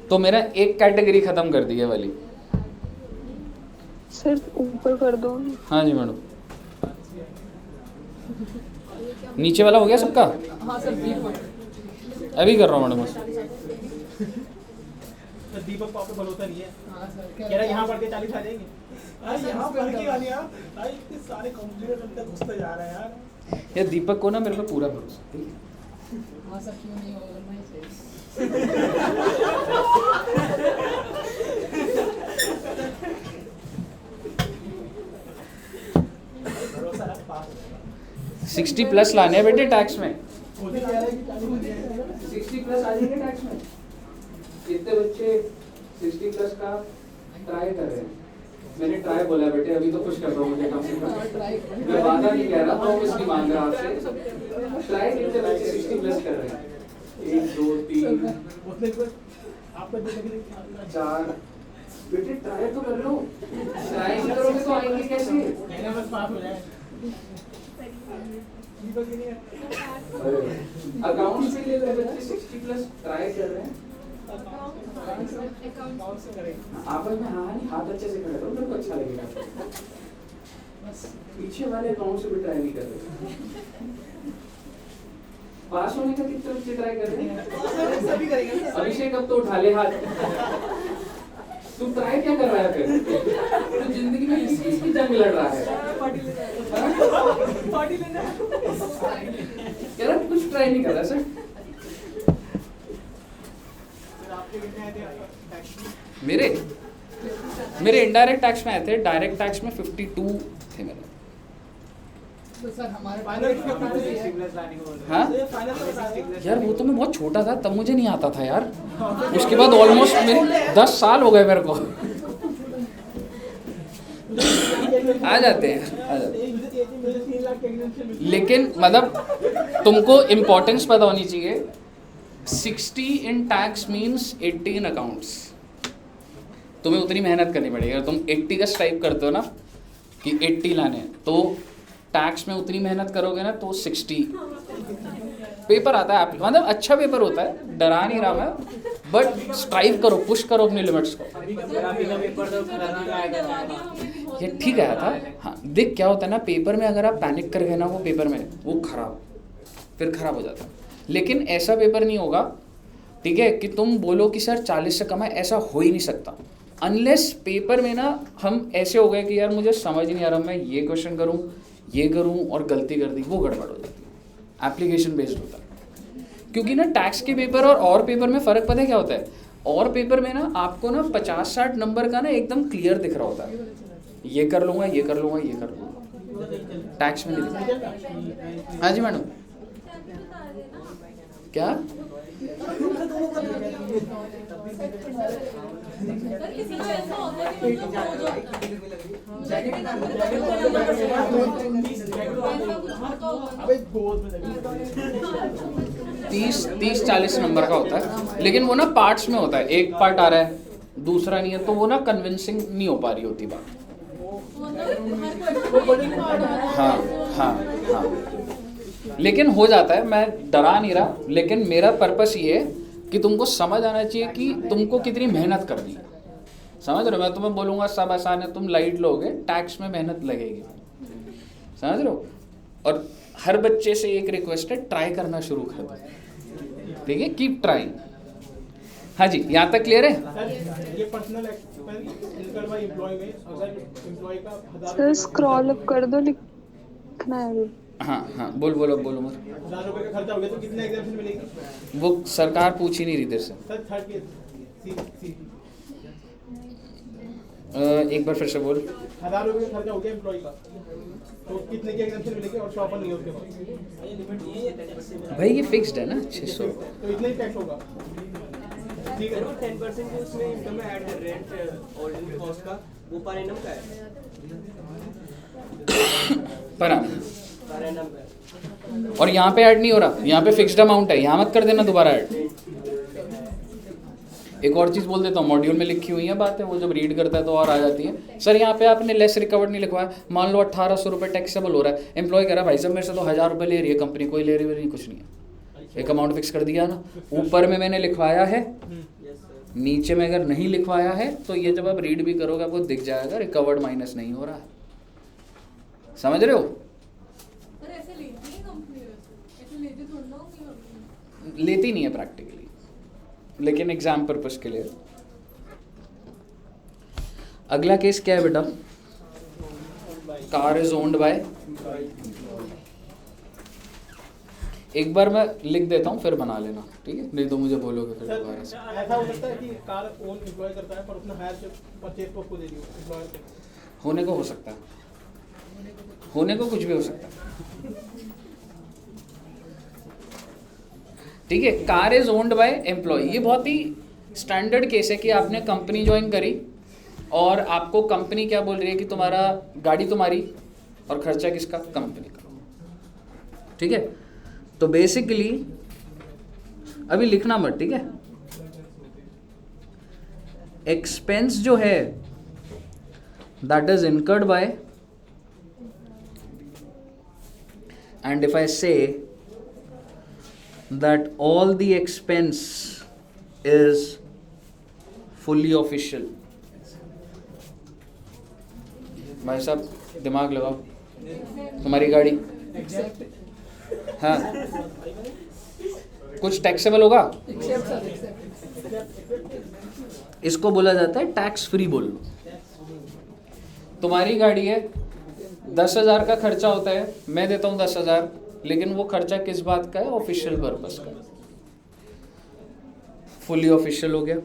तो मेरा एक कैटेगरी खत्म कर दी है वाली। सर ऊपर कर दो। हाँ जी मैडम। नीचे वाला हो गया सबका? हाँ सर अभी कर रहा हूँ मैडम बस। सर दीपक पापा बलोता नहीं है। हाँ सर कह रहा यहाँ पढ़ के 40 आ जाएंगे। अरे यहाँ पढ़ के आ गया भाई, इतने सारे कॉम्प्लिकेटेड अंदर घुसते जा रहे हैं यार। ये दीपक को ना मेरे पे पूरा भरोसा है। हाँ सर क्यों नहीं होगा, नहीं सही। भरोसा है पास। 60 प्लस लाने हैं बेटे टैक्स में। खुद ही कह रहा है कि 40 हो जाएगा। 60 प्लस आ जाएंगे टैक्स में। कितने बच्चे 60 प्लस का ट्राई कर रहे हैं? मैंने ट्राई बोला बेटे, अभी तो कुछ कर रहा हूँ मुझे कम से कम। मैं वादा नहीं कह रहा, प्रॉमिस नहीं मांग रहा आपसे। ट्राई कितने बच्चे 60 प्लस कर रहे हैं? 1 2 3 उसने कुछ आपको जो लगे 4। बेटे ट्राई तो कर लो, ट्राई नहीं करोगे तो आएंगे कैसे? कहने बस पास हो जाए। दीपक ही नहीं है। अकाउंट्स में ले लो बच्चे 60 प्लस ट्राई कर रहे हैं। अकाउंट से करेंगे। आप में हाँ नहीं, हाथ अच्छे से खड़े करो, मेरे को अच्छा लगेगा। पीछे वाले अकाउंट से भी ट्राई नहीं कर रहे। पास होने का कितने बच्चे ट्राई कर रहे हैं? सभी करेंगे सर। अभिषेक अब तो उठा ले हाथ। तू ट्राई क्या कर रहा है फिर? तू जिंदगी में किस चीज की जंग लड़ रहा है? पार्टी लेना है। कह रहा कुछ ट्राई नहीं कर रहा सर। फिर आपके कितने आए थे टैक्स में? मेरे इनडायरेक्ट टैक्स में आए थे, डायरेक्ट टैक्स में 52 थे मेरे। तो सर हमारे फाइनल हाँ ये फाइनल का बता रहे हैं। यार वो तो मैं बहुत छोटा था तब मुझे नहीं आता था यार, उसके बाद ऑलमोस्ट मेरे 10 साल हो गए मेरे को। आ जाते हैं, आ जाते हैं। मुझे 3 लाख के exemption मिली। लेकिन मतलब तुमको इम्पोर्टेंस पता होनी चाहिए। 60 इन टैक्स मीन्स 80 इन अकाउंट्स। तुम्हें उतनी मेहनत करनी पड़ेगी। अगर तुम 80 का स्ट्राइप करते हो ना कि 80 लाने हैं, तो टैक्स में उतनी मेहनत करोगे ना तो 60 पेपर आता है। मतलब अच्छा पेपर होता है, डरा नहीं रहा मैं, बट स्ट्राइव करो, पुश करो अपनी लिमिट्स को। ये ठीक आया था। हाँ देख क्या होता है ना, पेपर में अगर आप पैनिक कर गए ना वो पेपर में वो फिर खराब हो जाता है। लेकिन ऐसा पेपर नहीं होगा, ठीक है, कि तुम बोलो कि सर 40 से कम है, ऐसा हो ही नहीं सकता। अनलेस पेपर में ना हम ऐसे हो गए कि यार मुझे समझ नहीं आ रहा, मैं ये क्वेश्चन करूँ ये करूँ और गलती कर दी, वो गड़बड़ हो जाती है। एप्लीकेशन बेस्ड होता है। क्योंकि ना टैक्स के पेपर और पेपर में फ़र्क पता है क्या होता है? और पेपर में ना आपको ना 50-60 नंबर का ना एकदम क्लियर दिख रहा होता है, ये कर लूँगा ये कर लूँगा ये कर लूँगा। टैक्स में नहीं दिखता। हाँ जी मैडम, क्या सर किसी को ऐसा होता है कि मतलब हो जाता है। अबे गोद में लगी। 30-40 नंबर का होता है, लेकिन वो ना पार्ट्स में होता है। एक पार्ट आ रहा है दूसरा नहीं है, तो वो ना कन्विंसिंग नहीं हो पा रही होती बात। हाँ हाँ हाँ, लेकिन हो जाता है। मैं डरा नहीं रहा, लेकिन मेरा पर्पस ये है कि तुमको समझ आना चाहिए कि तुमको कितनी मेहनत करनी है। समझ रहे हो? मैं तुम्हें बोलूँगा सब आसान है, तुम लाइट लोगे, टैक्स में मेहनत लगेगी। समझ रहे हो? और हर बच्चे से एक रिक्वेस्ट है, ट्राई करना शुरू कर दो, ठीक है? Keep trying. हाँ जी, यहाँ तक क्लियर है? सर ये personal expense incurred by employee में अगर एम्प्लॉय का 1000 सर स्क्रॉल अप कर दो, लिखना है अभी। हाँ हाँ, बोलो बोलो मत। 1000 रुपए का खर्चा हो गया तो कितना एग्जेम्पशन मिलेगी? वो सरकार पूछ ही नहीं रही तेरे से। सर थर्ड के सी एक बार फिर से बोल। 1000 रुपए का खर्चा हो गया एम्प्लॉय का, तो कितने की एग्जेम्पशन मिलेगी और शॉपर नहीं है उसके पास? भाई ये फिक्स्ड है ना 600। तो इतना ही टैक्स होगा। ठीक है। 10% जो उसमें इनकम में ऐड कर रहे हैं ऑर्डिनरी कॉस्ट का, वो पर एनम का है। पर पर एनम का है। और यहाँ पे ऐड नहीं हो रहा, यहाँ पे फिक्स्ड अमाउंट है, यहाँ मत कर देना दोबारा ऐड। एक और चीज़ बोल देता हूँ, मॉड्यूल में लिखी हुई है बातें, वो जब रीड करता है तो और आ जाती है। सर यहाँ पे आपने लेस रिकवर्ड नहीं लिखवाया, मान लो 1800 रुपये टैक्सेबल हो रहा है, एम्प्लॉय कह रहा है भाई साहब मेरे से तो 1000 रुपये ले रही है कंपनी, कोई ले रही नहीं, कुछ नहीं है। एक अमाउंट फिक्स कर दिया ना, ऊपर में मैंने लिखवाया है, नीचे में अगर नहीं लिखवाया है तो ये जब आप रीड भी करोगे आपको दिख जाएगा रिकवर्ड माइनस नहीं हो रहा है। समझ रहे हो? सर ऐसे लेती है कंपनी, ऐसे लेती थोड़ी ना होगी कंपनी। लेती नहीं है प्रैक्टिकली, लेकिन एग्जाम पर्पस के लिए। अगला केस क्या है बेटा? Car is owned bye. एक बार मैं लिख देता हूँ फिर बना लेना, ठीक है? नहीं तो मुझे बोलोगे फिर दोबारा से। ऐसा हो सकता है कि कार ओन एम्प्लॉय करता है पर उसने हायर से परचेज को उसको दे दी एम्प्लॉयर को। होने को हो सकता है, होने को कुछ भी हो सकता है, ठीक है? Car is owned by employee, ये बहुत ही स्टैंडर्ड केस है कि आपने कंपनी ज्वाइन करी और आपको कंपनी क्या बोल रही है कि तुम्हारा गाड़ी तुम्हारी और खर्चा किसका? कंपनी का, ठीक है? तो बेसिकली अभी लिखना मत, ठीक है? एक्सपेंस जो है that is incurred by, and if I say that all the expense is fully official, भाई साहब दिमाग लगाओ, तुम्हारी गाड़ी, हाँ, कुछ टैक्सेबल होगा, इसको बोला जाता है टैक्स फ्री। बोल लो तुम्हारी गाड़ी है, 10,000 का खर्चा होता है, मैं देता हूँ 10,000, लेकिन वो खर्चा किस बात का है? ऑफिशियल पर्पस का। फुली ऑफिशियल हो गया।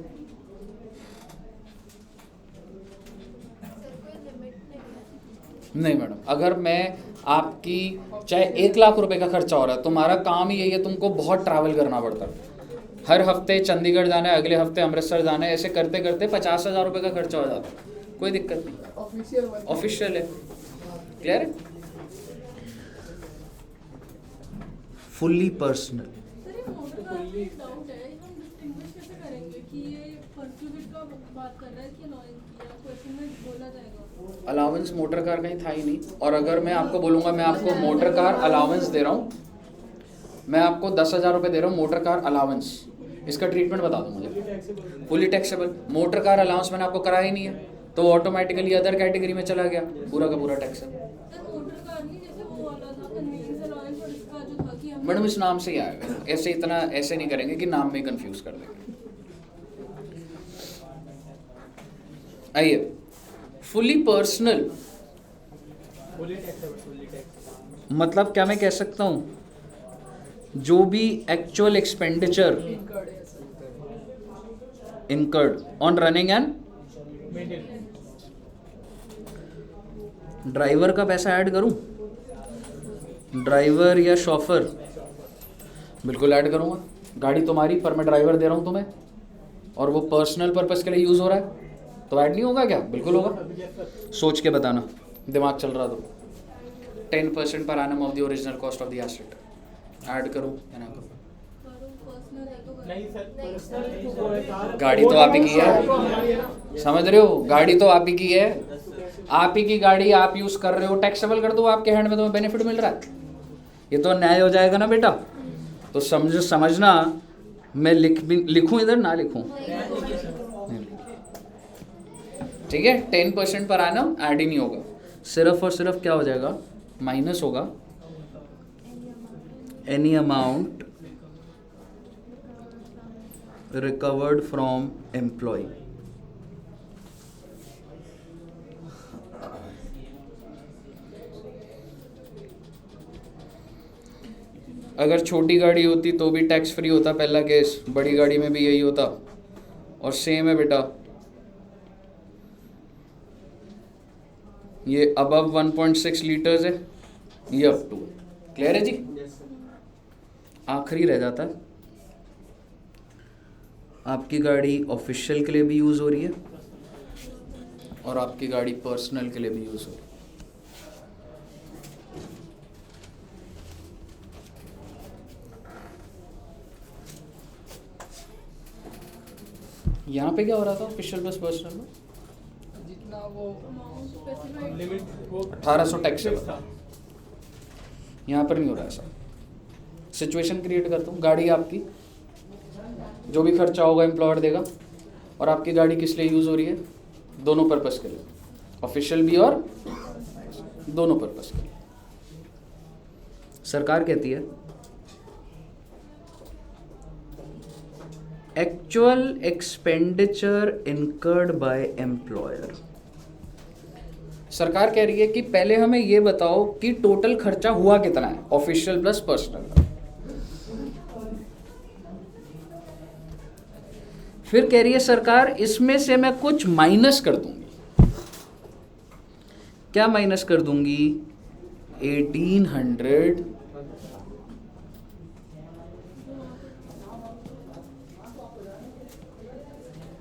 नहीं मैडम, अगर मैं आपकी चाहे 1 लाख रुपए का खर्चा हो रहा है, तुम्हारा काम ही यही है, तुमको बहुत ट्रैवल करना पड़ता है, हर हफ्ते चंडीगढ़ जाना है, अगले हफ्ते अमृतसर जाना है, ऐसे करते करते 50,000 रुपये का खर्चा हो जाता है, कोई दिक्कत नहीं, ऑफिशियल है, क्लियर है, फुल्ली पर्सनल। सर ये मोटर कार में एक डाउट है, हम डिस्टिंग्विश कैसे करेंगे कि ये परक्यूजिट का बात कर रहा है कि अलाउंस की, या क्वेश्चन में बोला जाएगा अलाउंस मोटर कार कहीं था ही नहीं, और अगर मैं आपको बोलूँगा मैं आपको मोटर कार अलाउंस दे रहा हूँ, मैं आपको 10,000 रुपये दे रहा हूँ मोटर कार अलाउंस, इसका ट्रीटमेंट बता दो मुझे, fully taxable. Motor car allowance मैंने आपको कराया ही नहीं है, तो ऑटोमेटिकली अदर कैटेगरी में चला गया, पूरा का पूरा टैक्स है। सर मोटर कार नहीं, जैसे वो वाला था कन्वीनियंस अलाउंस, और इसका जो था कि हम मैडम इस नाम से ही आएगा, ऐसे इतना ऐसे नहीं करेंगे कि नाम में कंफ्यूज कर देंगे। आइए, फुली पर्सनल मतलब क्या मैं कह सकता हूं, जो भी actual expenditure incurred on running and driver का पैसा ऐड करूं, ड्राइवर या शॉफर, बिल्कुल ऐड करूंगा, गाड़ी तुम्हारी पर मैं ड्राइवर दे रहा हूं तुम्हें, और वो पर्सनल पर्पस के लिए यूज हो रहा है, तो ऐड नहीं होगा क्या? बिल्कुल होगा, सोच के बताना, दिमाग चल रहा तो 10% per annum of the original cost of the asset, add करूं या ना करूं? पर्सनल है तो नहीं सर, पर्सनल गाड़ी तो आप ही की है, समझ रहे हो, गाड़ी तो आप ही की है, आप ही की गाड़ी आप यूज कर रहे हो, टैक्सेबल कर दो, आपके हैंड में तुम्हें बेनिफिट मिल रहा है, ये तो न्याय हो जाएगा ना बेटा। तो समझना, मैं लिखूं इधर ना लिखूं, ठीक है, 10% पर एनम ऐड ही नहीं होगा, सिर्फ और सिर्फ क्या हो जाएगा, माइनस होगा any amount recovered from employee। अगर छोटी गाड़ी होती तो भी टैक्स फ्री होता पहला केस, बड़ी गाड़ी में भी यही होता, और सेम है बेटा, ये अबव 1.6 लीटर्स है, ये अप टू, क्लियर है जी। आखिरी रह जाता है, आपकी गाड़ी ऑफिशियल के लिए भी यूज़ हो रही है और आपकी गाड़ी पर्सनल के लिए भी यूज़ हो रही है। यहाँ पे क्या हो रहा था ऑफिशियल प्लस पर्सनल में? जितना वो अमाउंट स्पेसिफाइड लिमिट वो 1800 टैक्सेबल, यहाँ पर नहीं हो रहा ऐसा। सिचुएशन क्रिएट करता हूँ, गाड़ी आपकी, जो भी खर्चा होगा एम्प्लॉयर देगा, और आपकी गाड़ी किस लिए यूज़ हो रही है? दोनों पर्पस के लिए, ऑफिशियल भी और दोनों पर्पस के लिए। सरकार कहती है actual expenditure incurred by employer. सरकार कह रही है कि पहले हमें ये बताओ कि टोटल खर्चा हुआ कितना है ऑफिशियल प्लस पर्सनल। फिर कह रही है सरकार इसमें से मैं कुछ माइनस कर दूंगी। क्या माइनस कर दूंगी? 1800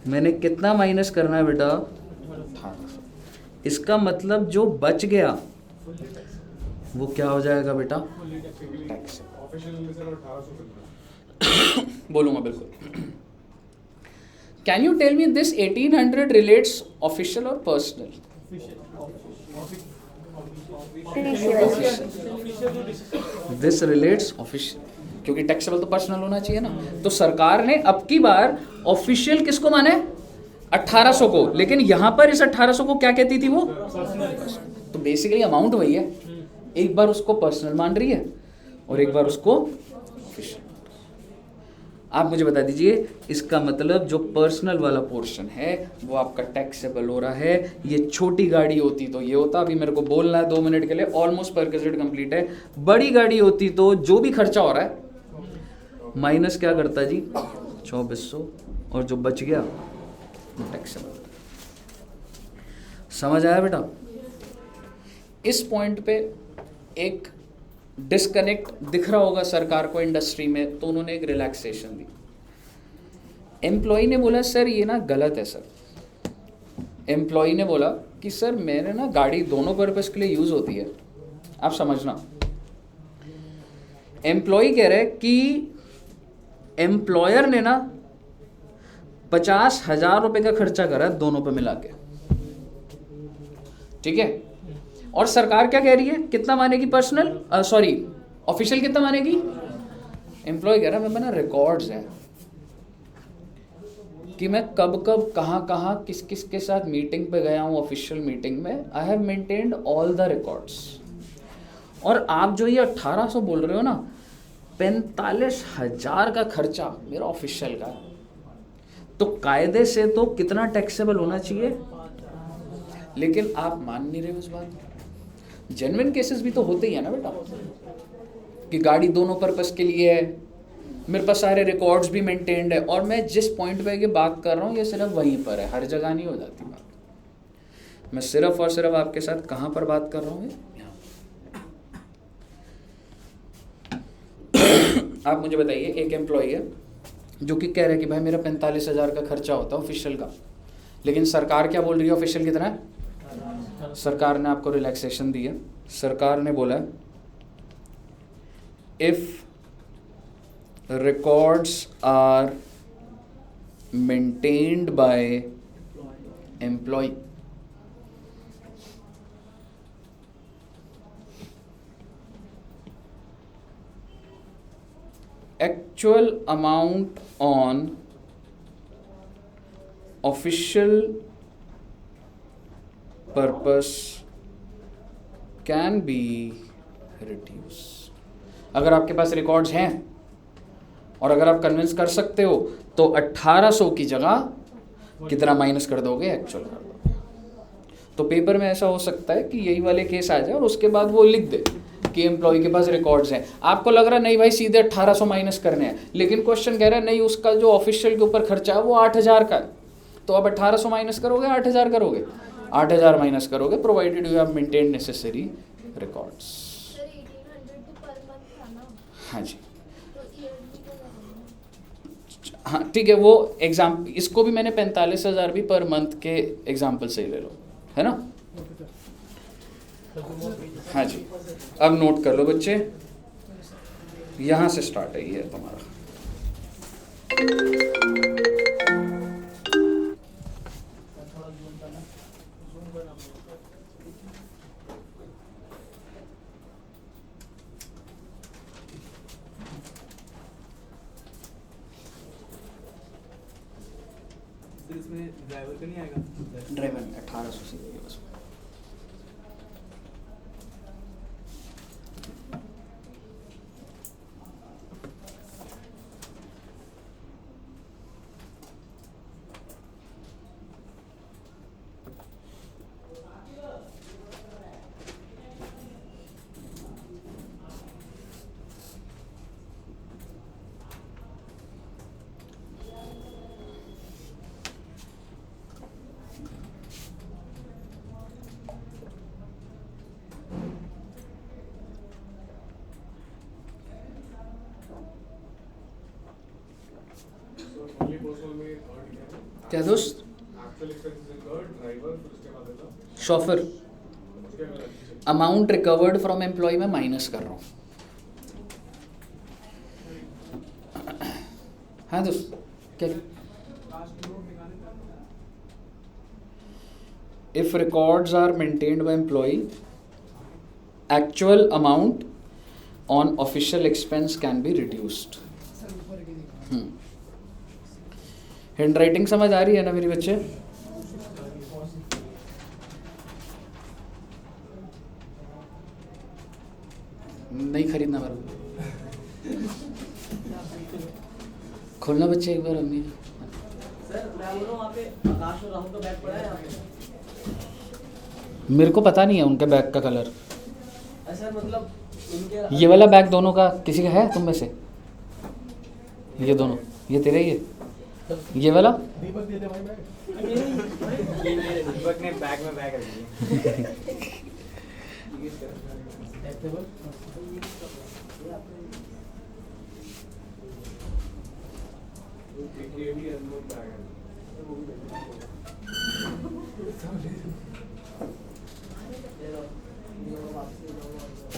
मैंने कितना माइनस करना है बेटा? 1800। इसका मतलब जो बच गया वो क्या हो जाएगा बेटा? टैक्स। बोलूंगा बिल्कुल। Can you tell me this 1800 relates official और पर्सनल? दिस रिलेट्स ऑफिशियल, क्योंकि टैक्सेबल तो पर्सनल होना चाहिए ना। तो सरकार ने अब की बार ऑफिशियल किसको माने? 1800 को, लेकिन यहां पर इस 1800 को क्या कहती थी वो? तो बेसिकली अमाउंट वही है, एक बार उसको पर्सनल मान रही है और एक बार उसको ऑफिशियल। आप मुझे बता दीजिए, इसका मतलब जो पर्सनल वाला पोर्शन है वो आपका टैक्सेबल हो रहा है। ये छोटी गाड़ी होती तो ये होता, अभी मेरे को बोलना है 2 मिनट के लिए, ऑलमोस्ट परक्यूजिट कंप्लीट है। बड़ी गाड़ी होती तो जो भी खर्चा हो रहा है माइनस क्या करता जी? 2400, और जो बच गया वो टैक्सेबल। समझ आया बेटा? इस पॉइंट पे एक डिस्कनेक्ट दिख रहा होगा सरकार को इंडस्ट्री में, तो उन्होंने एक रिलैक्सेशन दी। एम्प्लॉय ने बोला सर ये ना गलत है सर। एम्प्लॉय ने बोला कि सर मेरे ना गाड़ी दोनों पर्पस के लिए यूज़ होती है, आप समझना। एम्प्लॉय कह रहे कि एम्प्लॉयर ने ना 50,000 रुपये का खर्चा करा है दोनों पे मिला के, ठीक है। और सरकार क्या कह रही है, कितना मानेगी पर्सनल, सॉरी ऑफिशियल कितना मानेगी। एम्प्लॉय कह रहा है मेरे पास ना रिकॉर्ड्स हैं कि मैं कब कब कहाँ कहाँ किस किस के साथ मीटिंग पे गया हूँ, ऑफिशियल मीटिंग में। I have maintained all the records. और आप जो ये 1800 बोल रहे हो ना, 45,000 का खर्चा मेरा ऑफिशियल का है, तो कायदे से तो कितना टैक्सेबल होना चाहिए। लेकिन आप मान नहीं रहे उस बात को। जेन्युइन केसेस भी तो होते ही है ना बेटा, कि गाड़ी दोनों पर्पस के लिए है, मेरे पास सारे रिकॉर्ड्स भी मेंटेन्ड है, और मैं जिस पॉइंट पे ये बात कर रहा हूँ ये सिर्फ वहीं पर है, हर जगह नहीं हो जाती बात। मैं सिर्फ और सिर्फ आपके साथ कहाँ पर बात कर रहा हूँ, यहाँ। आप मुझे बताइए, एक एम्प्लॉय है जो कि कह रहा है कि भाई मेरा 45,000 का खर्चा होता है ऑफिशियल का, लेकिन सरकार क्या बोल रही है, ऑफिशियल कितना है। सरकार ने आपको रिलैक्सेशन दी है। सरकार ने बोला if records are maintained by employee, actual amount on official purpose can be reduced। अगर आपके पास रिकॉर्ड्स हैं और अगर आप कन्विंस कर सकते हो तो 1800 की जगह कितना माइनस कर दोगे, एक्चुअल कर दोगे। तो पेपर में ऐसा हो सकता है कि यही वाले केस आ जाए और उसके बाद वो लिख दे कि एम्प्लॉय के पास रिकॉर्ड्स हैं। आपको लग रहा है नहीं भाई सीधे 1800 माइनस करने हैं, लेकिन क्वेश्चन कह रहा है नहीं उसका जो ऑफिशियल के ऊपर खर्चा है वो 8,000 का है, तो अब 1800 माइनस करोगे 8,000 करोगे, 8,000 माइनस करोगे, provided you have maintained necessary records. Sir 1800 तो पर मंथ था ना, हाँ जी, तो ईयरली का लगेगा। हाँ ठीक है, वो एग्जाम इसको भी मैंने 45,000 भी पर मंथ के एग्जाम्पल से ही ले लो, है ना। हाँ जी, अब नोट कर लो बच्चे, यहाँ से स्टार्ट है ये तुम्हारा। इसमें ड्राइवर का नहीं आएगा, ड्राइवर 1800 से बस। क्या दोस्त, chauffeur amount recovered from employee में माइनस कर रहा हूँ। हाँ दोस्त क्या, if records are maintained by employee actual amount on official expense can be reduced. Handwriting समझ आ रही है ना मेरी बच्चे। नहीं खरीदना मेरे को, खोलना बच्चे एक बार अम्मी। सर मैं बोल रहा हूँ वहाँ पे आकाश और राहुल का बैग पड़ा है यहाँ पे। मेरे को पता नहीं है उनके बैग का कलर। ऐसा मतलब इनके ये वाला बैग दोनों का किसी का है तुम में से, ये दोनों, ये तेरा ही है, ये वाला दीपक दे दे भाई बैग। दीपक ने बैग में बैग रख दिया।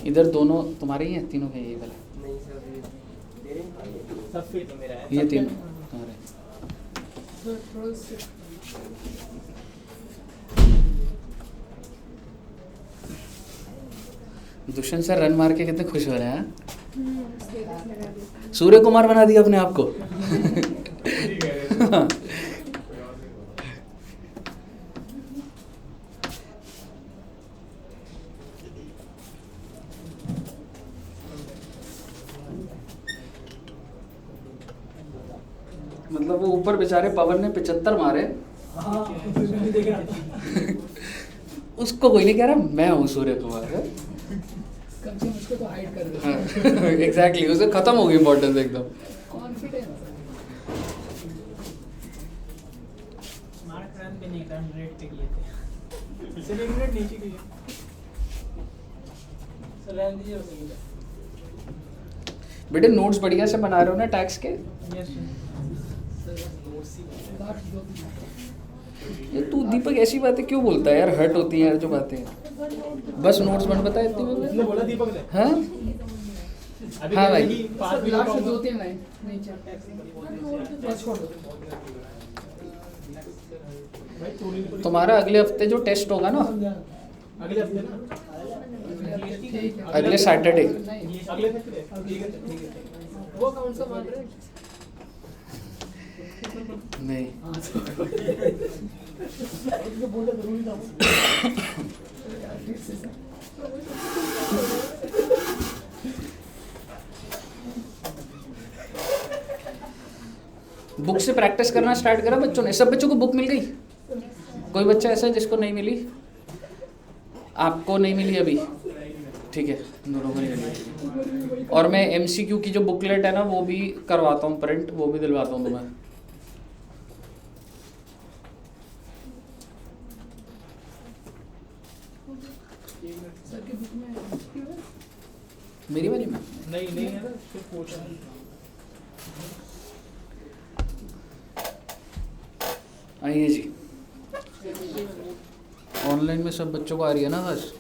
इधर दोनों तुम्हारे ही हैं, तीनों के यही वाला? नहीं सर, ये तेरे सब तो मेरा है। ये तीनों तुम्हारे। दुष्यंत सर रन मार के कितने खुश हो रहे हैं? सूर्य कुमार बना दिया अपने आप को। मतलब वो ऊपर बेचारे पवन ने 75 मारे, उसको कोई नहीं कह रहा मैं हूँ सूर्य कुमार। कम से कम उसको तो हाइड कर दो। एग्जैक्टली, उसे खत्म हो गई इम्पोर्टेंस एकदम। कॉन्फिडेंस। मार्क रन पे नहीं रन रेट पे किए थे, इसलिए 1 मिनट नीचे किए सर। रन दीजिए हो सकेगा बेटे। नोट्स बढ़िया से बना रहे हो ना टैक्स के? यस ये तू दीपक ऐसी बातें क्यों बोलता है यार? हर्ट होती है यार जो बातें। बस नोट्स बन बता इतनी इसने में। बोला दीपक ने। हाँ अभी हाँ भाई। कि 5 लास्ट मिनट 2-3 लाइन नहीं चल। बस छोड़ दो। भाई टूरिंग तुम्हारा अगले हफ्ते जो टेस्ट होगा ना, अगले हफ्ते ना, ठीक है। अगले सैटरडे। नहीं, अगले हफ्ते ठीक है। वो कौन सा मान रहे? नहीं, बोलना जरूरी था। बुक से प्रैक्टिस करना स्टार्ट करा बच्चों ने? सब बच्चों को बुक मिल गई? कोई बच्चा ऐसा है जिसको नहीं मिली? आपको नहीं मिली अभी? ठीक है, दोनों को नहीं मिली। और मैं एमसीक्यू की जो बुकलेट है ना वो भी करवाता हूँ प्रिंट, वो भी दिलवाता हूँ तुम्हें। सर की बुक में मेरी वाली में नहीं है ना, सिर्फ पूछ रहा हूँ। आइए जी। ऑनलाइन में सब बच्चों को आ रही है ना बस?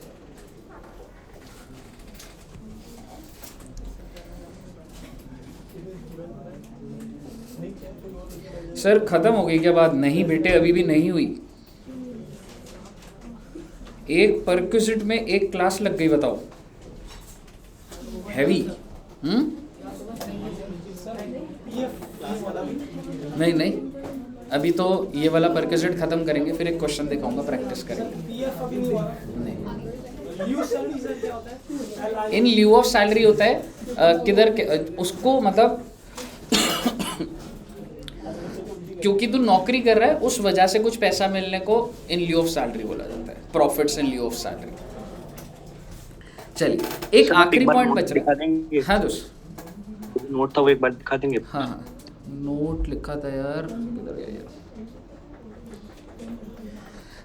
सर खत्म हो गई क्या बात? नहीं बेटे, अभी भी नहीं हुई। एक परक्यूसिट में एक क्लास लग गई, बताओ। हैवी। नहीं नहीं, अभी तो ये वाला परक्यूसिट खत्म करेंगे, फिर एक क्वेश्चन दिखाऊंगा, प्रैक्टिस करेंगे। पीएफ अभी नहीं हुआ। नहीं, लीव सैलरी सर क्या होता है? इन ल्यू ऑफ सैलरी होता है किधर के, उसको मतलब क्योंकि तू नौकरी कर रहा है उस वजह से कुछ पैसा मिलने को इन ल्यू ऑफ सैलरी बोला जाता है, profits in lieu of salary. चलिए, एक आखिरी पॉइंट बच रहा है। हाँ दोस्त, नोट था वो एक बार दिखा देंगे? हाँ हाँ, नोट लिखा था यार, किधर गया यार?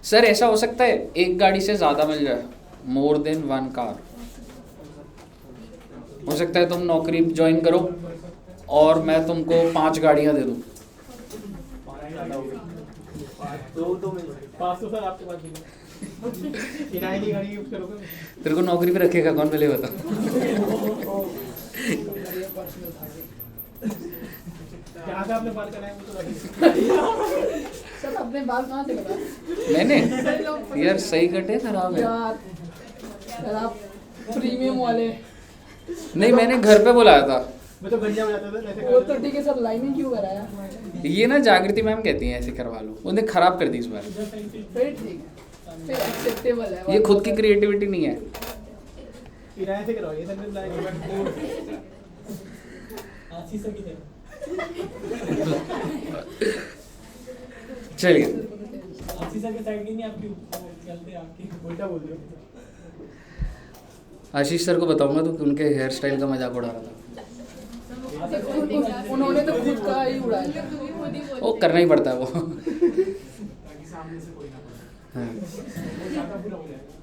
सर ऐसा हो सकता है एक गाड़ी से ज्यादा मिल जाए, मोर देन 1 कार। हो सकता है तुम नौकरी ज्वाइन करो और मैं तुमको 5 गाड़ियां दे दूं। तो पास तो सर आपके पास भी किराए की गाड़ी यूज करोगे? तेरे को नौकरी पे रखेगा कौन, पहले बता। जहाँ से आपने बात कराया वो तो रखेगा। सर अपने बाल कहाँ से लगा? मैंने यार सही कटे खराब है? यार सर आप प्रीमियम वाले। नहीं, मैंने घर पे बुलाया था। मैं तो गंजा बजाता था ऐसे। वो तो ठीक है सर, लाइनिंग क्यों कराया? ये ना जागृति मैम कहती हैं ऐसे करवा लो, उन्हें खराब कर दी इस बार। फिर ठीक है, फिर एक्सेप्टेबल है। ये खुद की क्रिएटिविटी नहीं है। किराए से कराओ, ये सर ने बुलाया। आशीष सर की तरह। चलिए, आशीष सर के साइड की नहीं आपकी, चलते आपकी उल्टा बोल रहे हो। आशीष सर को बताऊंगा तो उनके हेयर स्टाइल का मजाक उड़ा रहा था। उन्होंने तो खुद का ही उड़ाया। वो करना ही पड़ता है वो। हाँ।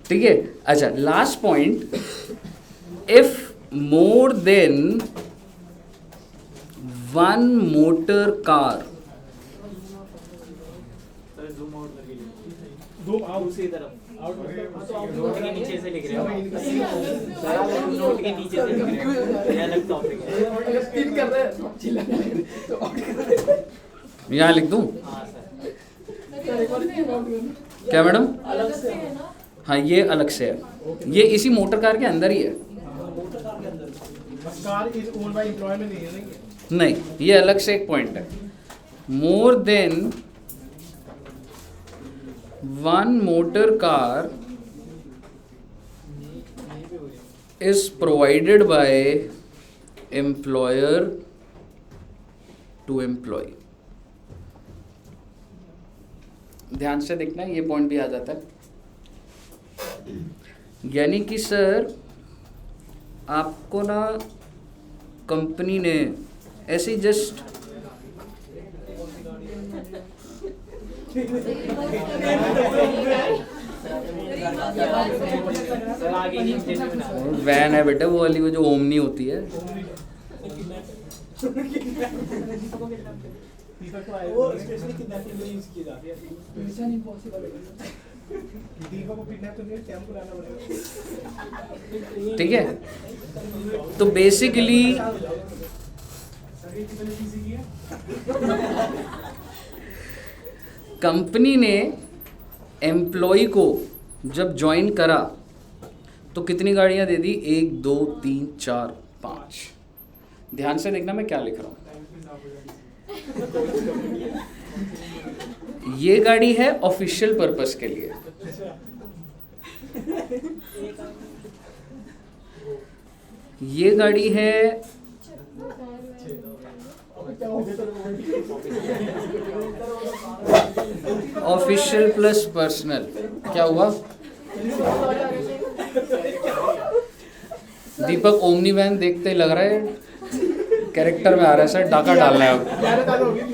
ठीक है, अच्छा last point, if more than one motor car धूम आउट दूसरी तरफ आउट मतलब नोट के नीचे से लिख रहे हो इन- सर आप नोट के नीचे से लिख रहे हो ये अलग टॉपिक है अगर स्पिन कर रहे हैं चिल्ला तो आउट कर रहे हैं। यहाँ लिख दूं? हाँ सर सर एक बार इसको आउट करना। क्या मैडम? अलग से है ना? हाँ, ये अलग से है, ये इसी मोटर कार के अंदर ही है। Car is owned by employer में नहीं है नहीं नहीं, ये अलग से एक पॉइंट है। More than one motor car is provided by employer to employee। ध्यान से देखना, ये पॉइंट भी आ जाता है। यानी कि सर आपको ना कंपनी ने ऐसे जस्ट सर आगे नहीं जैसे बना वैन है बेटा, वो वाली वो जो ओमनी होती है। वो स्पेशली किडनैपिंग में यूज की जाती है मिशन इम्पॉसिबल है। दीपक को किडनैप करने के लिए कैंप को लाना पड़ेगा ठीक है, तो बेसिकली कंपनी ने एम्प्लॉय को जब ज्वाइन करा तो कितनी गाड़ियां दे दी? 1 2 3 4 5। ध्यान से देखना मैं क्या लिख रहा हूं। ये गाड़ी है ऑफिशियल पर्पस के लिए, ये गाड़ी है ऑफिशियल प्लस पर्सनल। क्या हुआ दीपक? ओमनी वैन देखते ही लग रहा है कैरेक्टर में आ रहा है सर, डाका डालना है अब। यार दादा होगी थी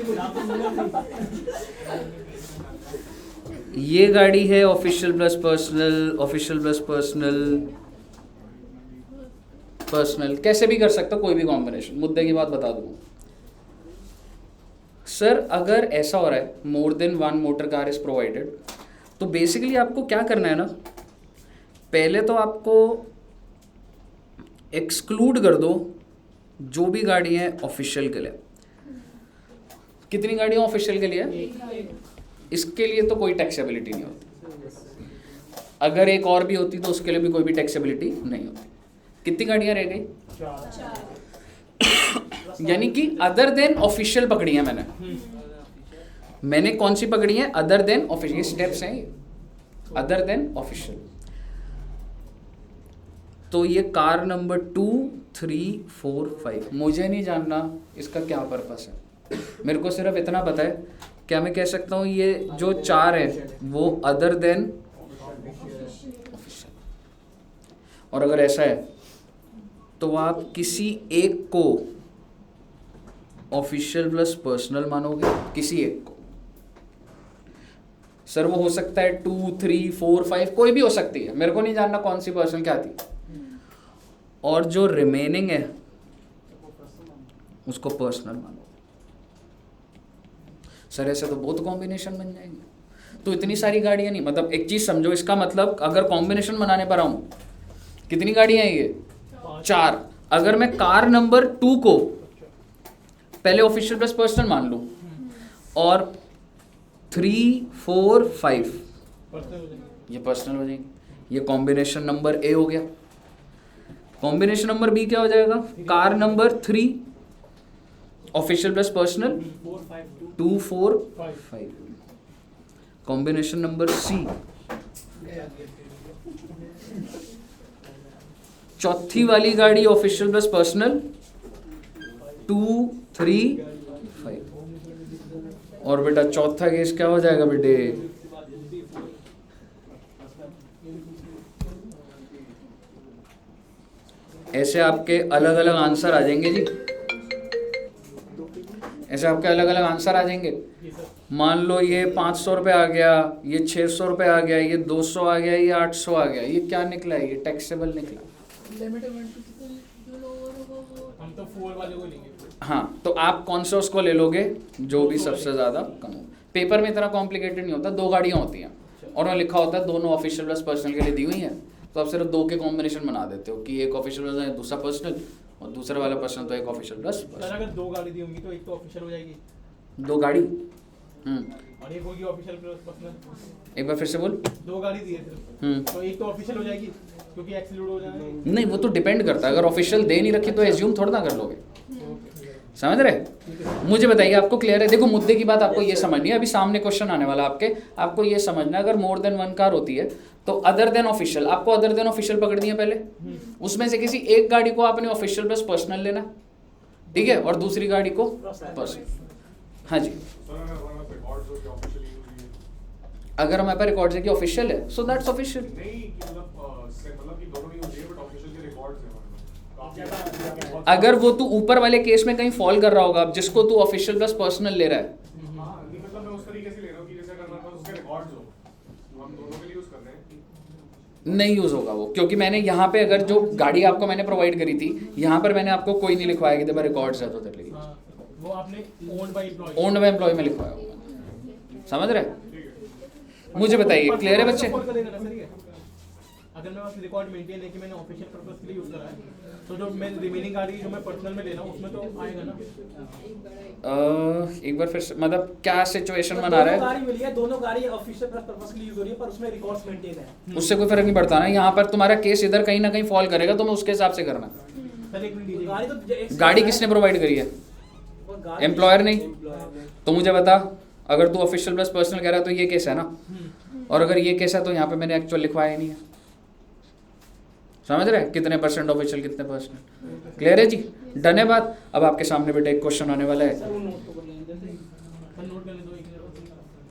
ये गाड़ी है official plus personal, official plus personal, personal कैसे भी कर सकते हो, कोई भी कॉम्बिनेशन। मुद्दे की बात बता दूँ सर, अगर ऐसा हो रहा है more than one motor car is provided, तो बेसिकली आपको क्या करना है ना, पहले तो आपको एक्सक्लूड कर दो जो भी गाड़ी है ऑफिशियल के लिए। कितनी गाड़ियाँ ऑफिशियल के लिए? इसके लिए तो कोई टैक्सेबिलिटी नहीं होती। अगर एक और भी होती तो उसके लिए भी कोई भी टैक्सेबिलिटी नहीं होती। कितनी गाड़ियाँ रह गई? यानी कि अदर देन ऑफिशियल पकड़ी है मैंने कौन सी पकड़ी है? Other than official. स्टेप्स हैं अदर देन ऑफिशियल। तो ये कार नंबर 2 3 4 5 मुझे नहीं जानना इसका क्या पर्पस है, मेरे को सिर्फ इतना पता है, क्या मैं कह सकता हूँ ये जो 4 है वो अदर देन ऑफिशियल। और अगर ऐसा है तो आप किसी एक को ऑफिशियल प्लस पर्सनल मानोगे, किसी एक को। सर वो हो सकता है 2 3 4 5 कोई भी हो सकती है, मेरे को नहीं जानना कौन सी पर्सनल क्या थी। और जो रिमेनिंग है उसको पर्सनल मानो। सर ऐसे तो बहुत कॉम्बिनेशन बन जाएंगे। तो इतनी सारी गाड़ियां नहीं, मतलब एक चीज समझो, इसका मतलब अगर कॉम्बिनेशन बनाने पर आऊं, कितनी गाड़ियां हैं ये? 4। अगर मैं कार नंबर 2 को पहले ऑफिशियल प्लस पर्सनल मान लूं और 3 4 5 ये पर्सनल हो जाएंगे, ये कॉम्बिनेशन नंबर ए हो गया। कॉम्बिनेशन नंबर बी क्या हो जाएगा? Car number 3 official plus personal 2 4 5। Combination number C चौथी वाली गाड़ी ऑफिशियल प्लस पर्सनल 2 3 5। और बेटा चौथा केस क्या हो जाएगा बेटे? ऐसे आपके अलग अलग आंसर आ जाएंगे जी, ऐसे आपके अलग अलग आंसर आ जाएंगे। मान लो ये 500 रुपये आ गया, ये 600 रुपये आ गया, ये 200 आ गया, ये 800 आ गया, ये क्या निकला है? ये टैक्सेबल निकला। लिमिटेड जो लोअर होगा वो हम तो 4 वाले को लेंगे। हाँ, तो आप कौन सा उसको ले लोगे जो भी सबसे ज़्यादा कम हो। पेपर में इतना कॉम्प्लिकेटेड नहीं होता, 2 गाड़ियाँ होती हैं और वहाँ लिखा होता है दोनों ऑफिशियल प्लस पर्सनल के लिए दी हुई हैं, तो आप सिर्फ 2 के कॉम्बिनेशन बना देते हो कि एक ऑफिशियल प्लस है दूसरा पर्सनल, और दूसरा वाला पर्सनल तो एक ऑफिशियल प्लस सर अगर 2 गाड़ी दी होंगी तो एक तो ऑफिशियल हो जाएगी 2 गाड़ी। और एक होगी ऑफिशियल प्लस पर्सनल। एक बार फिर से बोल। 2 गाड़ी दी है सिर्फ, तो एक तो ऑफिशियल हो जाएगी क्योंकि एक्सक्लूड हो जाएगा। नहीं, वो तो डिपेंड करता है, अगर ऑफिशियल दे नहीं रखी तो एज्यूम थोड़ा ना कर लोगे, समझ रहे। मुझे बताइए, आपको क्लियर है? देखो मुद्दे की बात आपको ये समझनी है, अभी सामने क्वेश्चन आने वाला आपके, आपको ये समझना है अगर मोर देन 1 कार होती है तो अदर देन ऑफिशियल, आपको अदर देन ऑफिशियल पकड़नी है पहले, उसमें से किसी एक गाड़ी को आपने ऑफिशियल प्लस पर्सनल लेना, ठीक है, और दूसरी गाड़ी को पर्सनल। हाँ जी, अगर हमारे पास रिकॉर्ड है कि ऑफिशियल है, सो दैट्स ऑफिशियल। अगर वो तू ऊपर वाले केस में कहीं फॉल कर रहा होगा, अब जिसको तू ऑफिशियल प्लस पर्सनल ले रहा है, नहीं यूज होगा वो, क्योंकि मैंने यहाँ पे अगर जो गाड़ी आपको मैंने प्रोवाइड करी थी, यहाँ पर मैंने आपको कोई नहीं लिखवाया कि तेरे रिकॉर्ड्स है तो तेरे लिए, वो आपने ओन्ड बाय एम्प्लॉय में लिखवाया होगा, समझ रहे। मुझे बताइए, क्लियर है बच्चे? अगर मेरे पास रिकॉर्ड मेंटेन है कि मैंने ऑफिशियल पर्पस के लिए यूज करा है, तो जो मैं रिमेनिंग गाड़ी जो मैं पर्सनल में ले रहा हूँ उसमें तो आएगा ना। एक बार फिर से, मतलब क्या सिचुएशन बना रहा है? गाड़ी मिली है, दोनों गाड़ी ऑफिशियल पर्पस के लिए यूज हो रही है, पर उसमें रिकॉर्ड्स मेंटेन है। उससे कोई फर्क नहीं पड़ता ना, यहाँ पर तुम्हारा केस इधर कहीं ना कहीं फॉल करेगा तो मैं उसके हिसाब से करना। सर एक मिनट, गाड़ी तो गाड़ी किसने प्रोवाइड करी है? एम्प्लॉयर नहीं। तो मुझे बता, अगर तू ऑफिशियल प्लस पर्सनल कह रहा है तो ये केस है ना, और अगर ये केस है तो यहाँ पे मैंने एक्चुअल लिखवाया ही नहीं है, समझ रहे? कितने परसेंट ऑफिशियल कितने पर्सनल, क्लियर है जी? डन है बात। अब आपके सामने बेटा एक क्वेश्चन आने वाला है,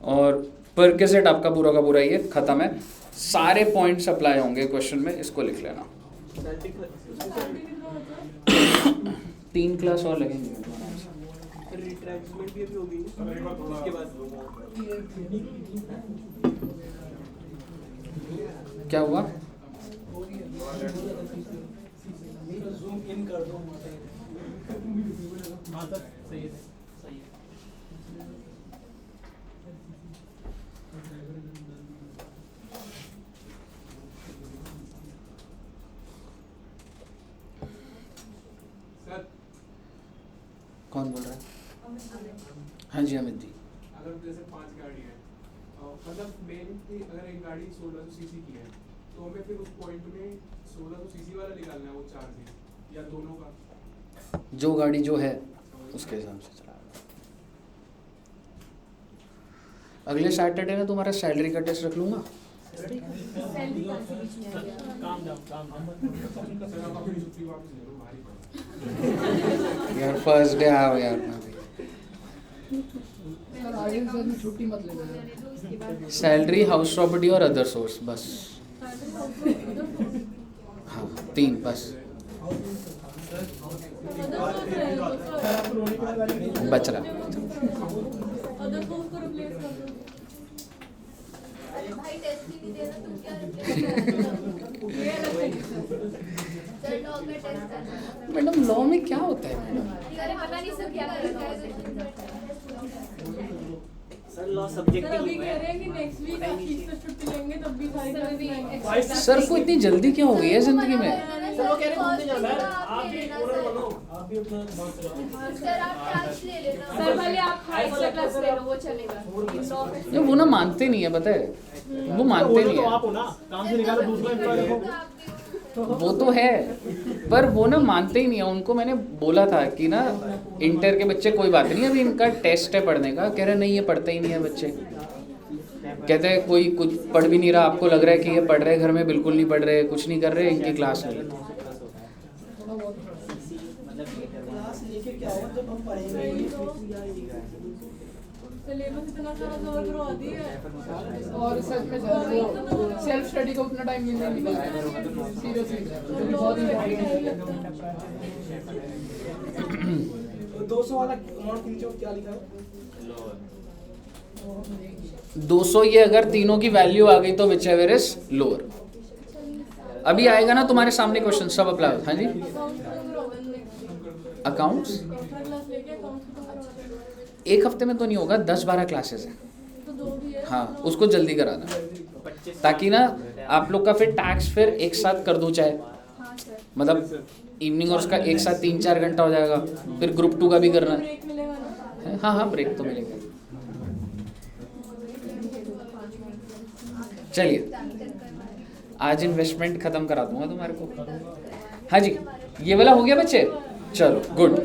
और परक्विजिट आपका पूरा का पूरा ये खत्म है, सारे पॉइंट्स अप्लाई होंगे क्वेश्चन में, इसको लिख लेना। 3 क्लास और लगेंगे रिट्रैक्टमेंट भी अभी होगी इसके बाद। क्या हुआ? जूम इन कर दो। हाँ सर सही है, सही है। सर कौन बोल रहा है? हाँ जी अमित जी। अगर जैसे 5 गाड़ी है, मतलब मेन अगर एक गाड़ी 1600 सीसी की है तो हमें फिर उस पॉइंट में 1600 सीसी वाला निकालना है, वो चार्ज या दोनों का? जो गाड़ी जो है उसके हिसाब से चला। अगले सैटरडे ना तुम्हारा सैलरी का टेस्ट रख लूंगा। काम डाउन सर आप अपनी छुट्टी वापस ले लो, भारी पड़ा। यार फर्स्ट डे आओ यार ना, सर आगे से सर छुट्टी मत लेना। सैलरी, हाउस प्रॉपर्टी और अदर सोर्स, बस। हाँ 3 बस, बच रहा। अदर को रिप्लेस कर दो। भाई टेस्ट ही नहीं देना, तुम क्या सर लॉ का टेस्ट करना। मैडम लॉ में क्या होता है मैडम? अरे पता नहीं सर क्या करेगा। सर लॉ सर सब्जेक्टिव अभी कह रहे हैं कि नेक्स्ट वीक आप 30 से छुट्टी लेंगे तब भी सारी सर को इतनी जल्दी क्या हो गई है जिंदगी में? सर वो कह रहे घूमने जाना है, आप भी ओनर बनो, आप भी अपना दिमाग चलाओ। सर आप क्लास ले लेना। सर पहले आप हाई क्लास ले लो, वो चलेगा। ये वो ना मानते नहीं है, पता है वो मानते नहीं तो है। आप हो ना, काम से निकालो दूसरा एम्प्लॉय रखो। वो तो है, पर वो ना मानते ही नहीं है। उनको मैंने बोला था कि ना इंटर के बच्चे कोई बात नहीं, अभी इनका टेस्ट है पढ़ने का। कह रहे नहीं ये पढ़ते ही नहीं है बच्चे। कहते हैं कोई कुछ पढ़ भी नहीं रहा, आपको लग रहा है कि ये पढ़ रहे, घर में बिल्कुल नहीं पढ़ रहे, कुछ नहीं कर रहे, इनकी क्लास नहीं। क्लास लेके क्या होगा जब हम पढ़ेंगे। सिलेबस इतना सारा कवर करवा दिया और सच में सर सेल्फ स्टडी को उतना टाइम मिलने नहीं मिला है सीरियसली, बहुत इम्पोर्टेंट तो 200 वाला अमाउंट के नीचे क्या लिखा है? 200 ये अगर तीनों की वैल्यू आ गई तो विच एवर इज लोअर। अभी आएगा ना तुम्हारे सामने क्वेश्चन सब अप्लाई। हाँ जी, अकाउंट्स एक्स्ट्रा क्लास लेके अकाउंट्स को करवा देंगे। एक हफ्ते में तो नहीं होगा, 10-12 क्लासेस है। तो जो भी है हाँ, उसको जल्दी कराना ताकि ना आप लोग का फिर टैक्स फिर एक साथ कर दो, चाहे हाँ सर। मतलब इवनिंग और उसका एक साथ 3-4 घंटा हो जाएगा, फिर ग्रुप 2 का भी करना है। ब्रेक मिलेगा ना? हाँ हाँ, ब्रेक तो मिलेगा। चलिए आज इन्वेस्टमेंट खत्म करा दूंगा तुम्हारे को। हाँ जी, ये वाला हो गया बच्चे, चलो गुड।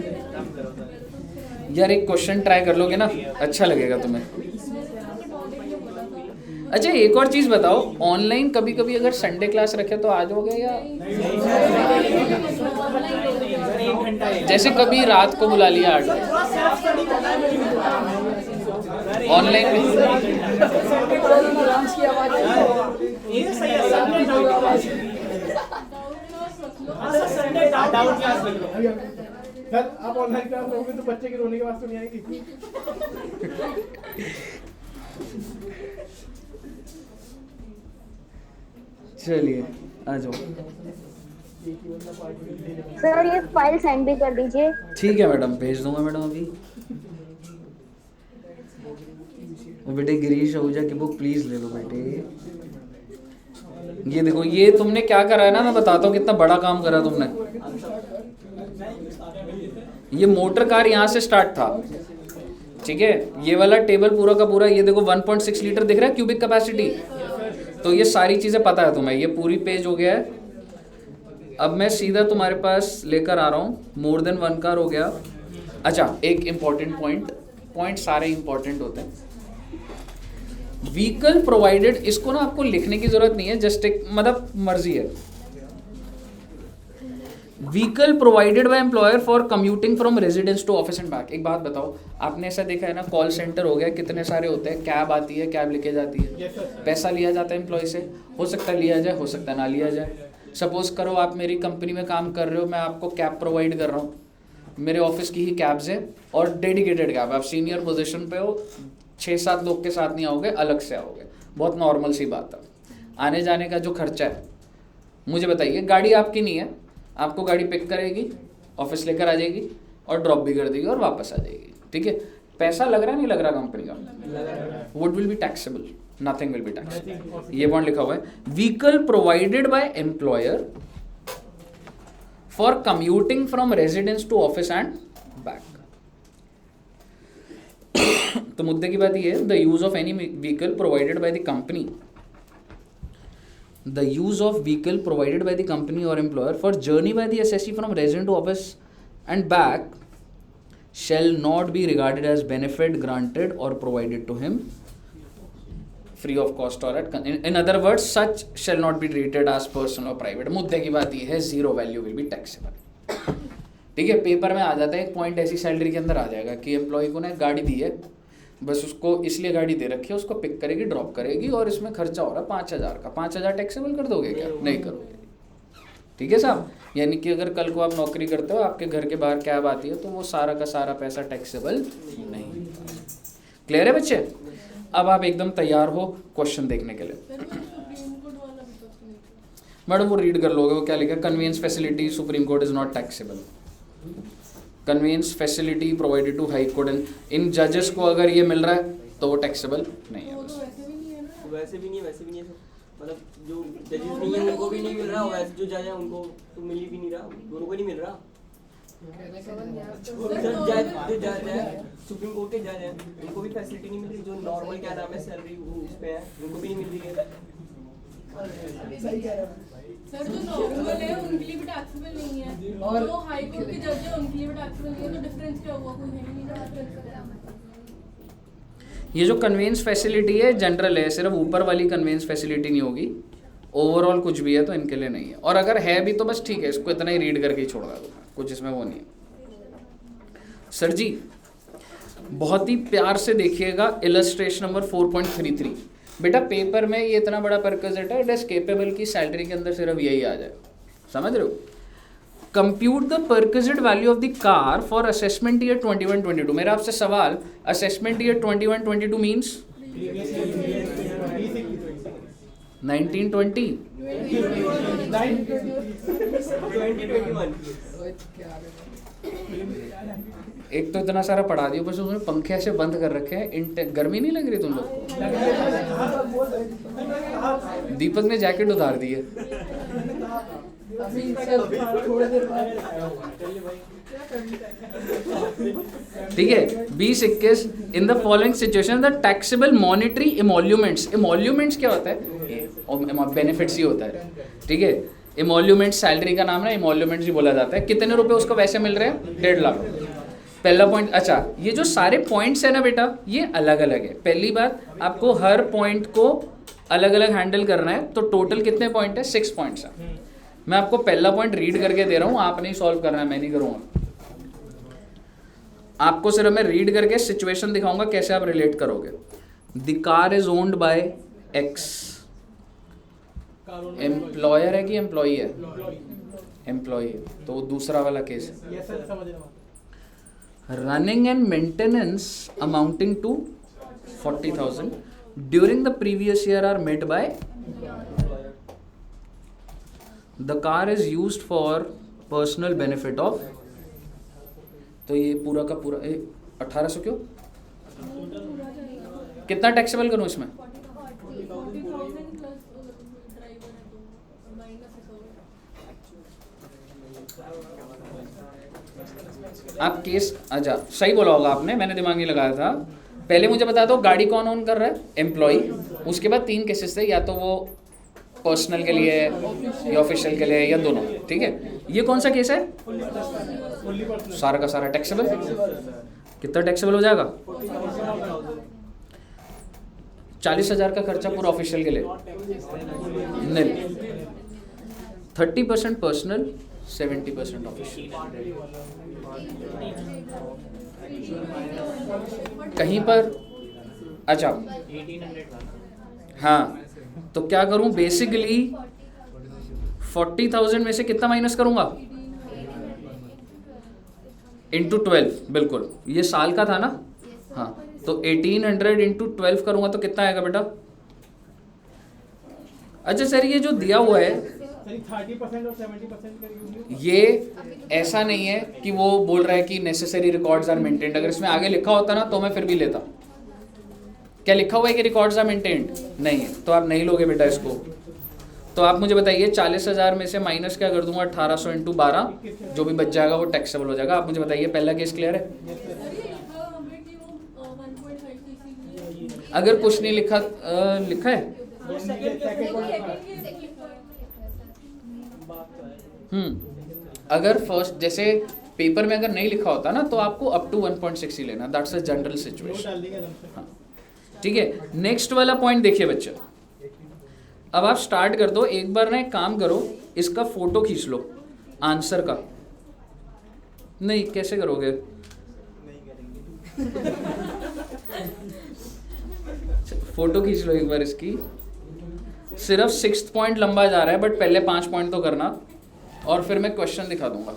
यार एक क्वेश्चन ट्राई कर लोगे ना, अच्छा लगेगा तुम्हें। अच्छा एक और चीज बताओ, ऑनलाइन कभी कभी अगर संडे क्लास रखे तो आ जाओगे या जैसे कभी रात को बुला लिया 8 बजे ऑनलाइन में? डांस की आवाज डाउट क्लास लग रहा है। सर आप ऑनलाइन क्लास रहोगे तो बच्चे के रोने की आवाज तो नहीं आएगी? चलिए आ जाओ। सर ये फाइल सेंड भी कर दीजिए। ठीक है मैडम, भेज दूंगा मैडम अभी। वो बेटे गिरीश आहूजा की बुक प्लीज ले लो बेटे। ये देखो, ये तुमने क्या करा है ना, मैं बताता हूँ कितना बड़ा काम करा तुमने। ये मोटर कार यहाँ से स्टार्ट था, ठीक है। ये वाला टेबल पूरा का पूरा, ये देखो 1.6 लीटर दिख रहा है क्यूबिक कैपेसिटी। तो ये सारी चीजें पता है तुम्हें, ये पूरी पेज हो गया है। अब मैं सीधा तुम्हारे पास लेकर आ रहा हूँ, मोर देन 1 कार हो गया। अच्छा एक इंपॉर्टेंट पॉइंट सारे इंपॉर्टेंट होते हैं। व्हीकल प्रोवाइडेड, इसको ना आपको लिखने की जरूरत नहीं है, जस्ट एक मतलब मर्जी है। Vehicle provided by employer for commuting from residence to office and back. एक बात बताओ, आपने ऐसा देखा है ना, कॉल सेंटर हो गया, कितने सारे होते हैं, कैब आती है, कैब लेके जाती है, पैसा लिया जाता है एम्प्लॉय से। हो सकता है लिया जाए, हो सकता है ना लिया जाए। सपोज करो आप मेरी कंपनी में काम कर रहे हो, मैं आपको कैब प्रोवाइड कर रहा हूँ, मेरे ऑफिस की ही कैब्स है और डेडिकेटेड कैब। आप सीनियर पोजीशन पे हो, 6-7 लोग के साथ नहीं आओगे, अलग से आओगे, बहुत नॉर्मल सी बात है। आने जाने का जो खर्चा है मुझे बताइए, गाड़ी आपकी नहीं है, आपको गाड़ी पिक करेगी, ऑफिस लेकर आ जाएगी और ड्रॉप भी कर देगी और वापस आ जाएगी, ठीक है। पैसा लग रहा नहीं लग रहा कंपनी का? Would will be taxable, nothing will be taxable. ये पॉइंट लिखा हुआ है, vehicle provided by employer for commuting from residence to office and back. तो मुद्दे की बात ये है, the use of any vehicle provided by the company, the use of vehicle provided by the company or employer for journey by the assessee from resident to office and back shall not be regarded as benefit granted or provided to him free of cost or at in other words such shall not be treated as personal or private। मुद्दे की बात ये है, zero value will be taxable, ठीक है। Paper में आ जाता है, एक पॉइंट ऐसी सैलरी के अंदर आ जाएगा कि एम्प्लॉय को ना गाड़ी दी है, बस उसको इसलिए गाड़ी दे रखी है, उसको पिक करेगी, ड्रॉप करेगी और इसमें खर्चा हो रहा है 5,000 का। 5,000 टैक्सेबल कर दोगे क्या? नहीं करोगे, ठीक है साहब। यानी कि अगर कल को आप नौकरी करते हो, आपके घर के बाहर कैब आती है, तो वो सारा का सारा पैसा टैक्सेबल नहीं। क्लियर है बच्चे? अब आप एकदम तैयार हो क्वेश्चन देखने के लिए। सुप्रीम कोर्ट वाला भी तो नहीं था। मैडम वो रीड कर लोगे, वो क्या लिखा है, convenience facility Supreme Court is not taxable. Convenience facility provided to High Court and in जजेस को अगर ये मिल रहा है तो वो टैक्सेबल नहीं है। वो तो वैसे भी नहीं है ना। वैसे भी नहीं है, वैसे भी नहीं है। मतलब जो जजेस नहीं है उनको भी नहीं मिल रहा, वैसे जो जज है उनको तो मिल ही भी नहीं रहा, दोनों को नहीं मिल रहा। जज है, सुप्रीम कोर्ट के जज हैं, उनको भी फैसिलिटी नहीं मिल रही। जो नॉर्मल क्या नाम है सैलरी वो उस पे है, उनको भी नहीं मिल रही है। सर जो नॉर्मल है उनके लिए भी टैक्सेबल नहीं है, और जो हाई कोर्ट के जज है उनके लिए भी टैक्सेबल नहीं है। तो डिफरेंस क्या हुआ? कोई है नहीं ना डिफरेंस। ये जो कन्वेंस फैसिलिटी है जनरल है, सिर्फ ऊपर वाली कन्वेंस फैसिलिटी नहीं होगी, ओवरऑल कुछ भी है तो इनके लिए नहीं है। और अगर है भी तो बस ठीक है, इसको इतना ही रीड करके ही छोड़ दूंगा, कुछ इसमें वो नहीं है। सर जी बहुत ही प्यार से देखिएगा इलस्ट्रेशन नंबर 4.33। बेटा पेपर में ये इतना बड़ा परक्विजिट है, इट इज केपेबल की सैलरी के अंदर सिर्फ यही आ जाए, समझ रहे हो। Compute the perquisite value of the car for assessment year 21-22। मेरा आपसे सवाल, असेसमेंट ईयर 21-22 मीन्स 1920 एक तो इतना सारा पढ़ा दिया, बस उसमें पंखे ऐसे बंद कर रखे हैं, गर्मी नहीं लग रही तुम लोग को? दीपक ने जैकेट उतार दी है। थोड़ी देर बाद ठीक है, 20-21 in the following situation the taxable monetary emoluments. Emoluments क्या होता है? बेनिफिट्स ही होता है, ठीक है। इमोल्यूमेंट्स सैलरी का नाम है, इमोल्यूमेंट्स ही बोला जाता है। कितने रुपए उसको वैसे मिल रहे हैं? 1.5 लाख। पहला पॉइंट। अच्छा, ये जो सारे पॉइंट्स है ना बेटा, ये अलग अलग है। पहली बात, आपको हर पॉइंट को अलग अलग हैंडल करना है। तो टोटल कितने पॉइंट है? 6 पॉइंट्स है। मैं आपको पहला पॉइंट रीड करके दे रहा हूँ, आप नहीं सॉल्व करना है, मैं नहीं करूँगा। आपको सिर्फ मैं रीड करके सिचुएशन दिखाऊंगा कैसे आप रिलेट करोगे। The car is owned bye x. Employer है कि एम्प्लॉई है? एम्प्लॉई है, तो दूसरा वाला केस है। Running and maintenance amounting to 40,000 during the previous year are made by. The car is used for personal benefit of. तो ये पूरा का पूरा 1800 क्यों? कितना टैक्सेबल करूं इसमें? 40,000 प्लस ड्राइवर है तो माइनस आप केस, अच्छा सही बोला होगा आपने, मैंने दिमाग नहीं लगाया था। पहले मुझे बता दो गाड़ी कौन ओन कर रहा है? एम्प्लॉय। उसके बाद 3 केसेस थे, या तो वो पर्सनल के लिए या ऑफिशियल के लिए या दोनों, ठीक है। ये कौन सा केस है? सारा का सारा टैक्सेबल। कितना टैक्सेबल हो जाएगा? 40,000 का खर्चा पूरा ऑफिशियल के लिए नहीं। 30% पर्सनल, 70% ऑफिशियल। कहीं पर अच्छा, हाँ, तो क्या करूं? बेसिकली 40,000 में से कितना माइनस करूंगा? इंटू 12। बिल्कुल, ये साल का था ना? हाँ, तो 1800 इंटू 12 करूंगा तो कितना आएगा बेटा? अच्छा सर, ये जो दिया हुआ है 30% और 70% का यूज, ये ऐसा नहीं है कि वो बोल रहा है कि नेसेसरी रिकॉर्ड्स आर मेंटेन्ड। अगर इसमें आगे लिखा होता ना तो मैं फिर भी लेता। क्या लिखा हुआ है कि रिकॉर्ड्स आर मेंटेन्ड? नहीं है, तो आप नहीं लोगे बेटा इसको। तो आप मुझे बताइए 40,000 में से माइनस क्या कर दूंगा? 1800 इंटू 12, जो भी बच जाएगा वो टैक्सेबल हो जाएगा। आप मुझे बताइए पहला केस क्लियर है? अगर कुछ नहीं लिखा लिखा है अगर फर्स्ट जैसे पेपर में अगर नहीं लिखा होता ना तो आपको अप टू 1.6 ही लेना। दैट्स अ जनरल सिचुएशन, ठीक है। नेक्स्ट वाला पॉइंट देखिए बच्चे, अब आप स्टार्ट कर दो। एक बार ना एक काम करो, इसका फोटो खींच लो आंसर का। नहीं, कैसे करोगे? फोटो खींच लो एक बार इसकी। सिर्फ 6th पॉइंट लंबा जा रहा है, बट पहले 5 पॉइंट तो करना, और फिर मैं क्वेश्चन दिखा दूंगा।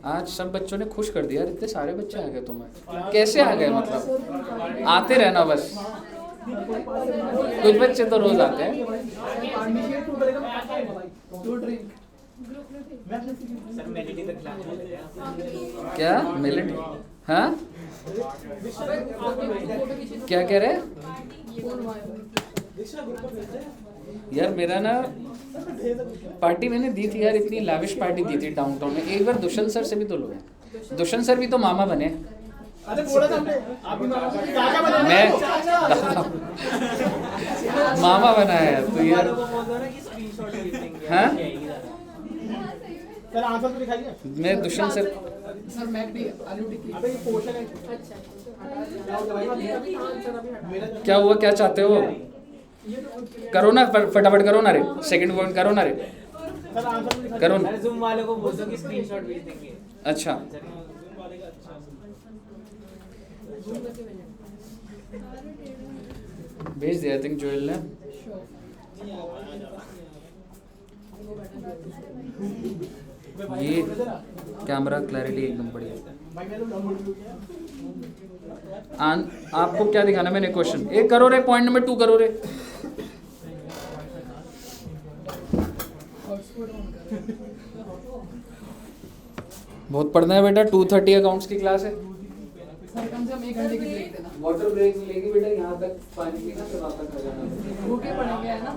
आज सब बच्चों ने खुश कर दिया, इतने सारे बच्चे आ गए तुम्हें। कैसे आ गए? मतलब आते रहना बस। कुछ बच्चे तो रोज आते हैं। क्या मेलेडी? हाँ, क्या कह रहे हैं यार? मेरा ना पार्टी मैंने दी थी यार, इतनी लाविश पार्टी दी थी डाउनटाउन में। एक बार दुष्यंत सर से भी तो लो। दुष्यंत सर भी तो मामा बने। अरे बोला था हमने, आप भी काका बना। मैं मामा बना है तो यार। हाँ, सर आंसर तो दिखाइए। मैं दुष्यंत सर। सर मैकडी आलू टिक्की। अबे ये पोर्शन है। क्या हुआ? क्या चाहते हो? करो ना, फटाफट करो ना रे। सेकंड पॉइंट करो ना रे, सर आंसर तो दिखाइए। करो ना। ज़ूम वाले को बोल दो कि स्क्रीनशॉट भेज देंगे। अच्छा, भेज दिया आई थिंक जोएल ने। ये कैमरा क्लैरिटी एकदम बढ़िया। भाई मैंने डाउनलोड भी किया। आपको क्या दिखाना मैंने क्वेश्चन? एक करो रे, पॉइंट नंबर 2 करो रे। बहुत पढ़ना है बेटा, 2:30 अकाउंट्स की क्लास है। सर कम से कम 1 घंटे की ब्रेक देना। वाटर ब्रेक मिलेगी बेटा, यहाँ तक पानी पीना फिर वापस आ जाना। भूखे पड़ेंगे है ना?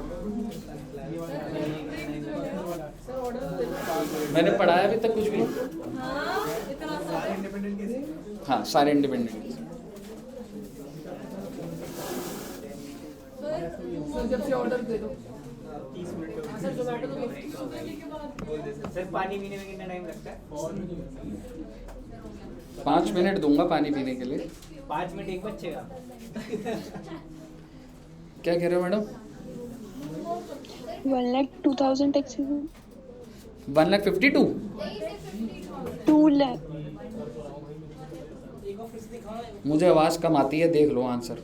सर ऑर्डर दे दो। मैंने पढ़ाया अभी तक कुछ भी? हाँ इतना सारा हाँ, सारे इंडिपेंडेंट। सर जब से ऑर्डर दे दो। सर जोमेटो तो 50 रुपए के बाद सर पानी पीने में कितना टाइम लगता है? 5 मिनट दूंगा पानी पीने के लिए। 5 मिनट एक बच्चे का। क्या कह रहे हो मैडम? 1,02,000 टैक्सी 1,52,000? 2 लाख। मुझे आवाज कम आती है, देख लो आंसर।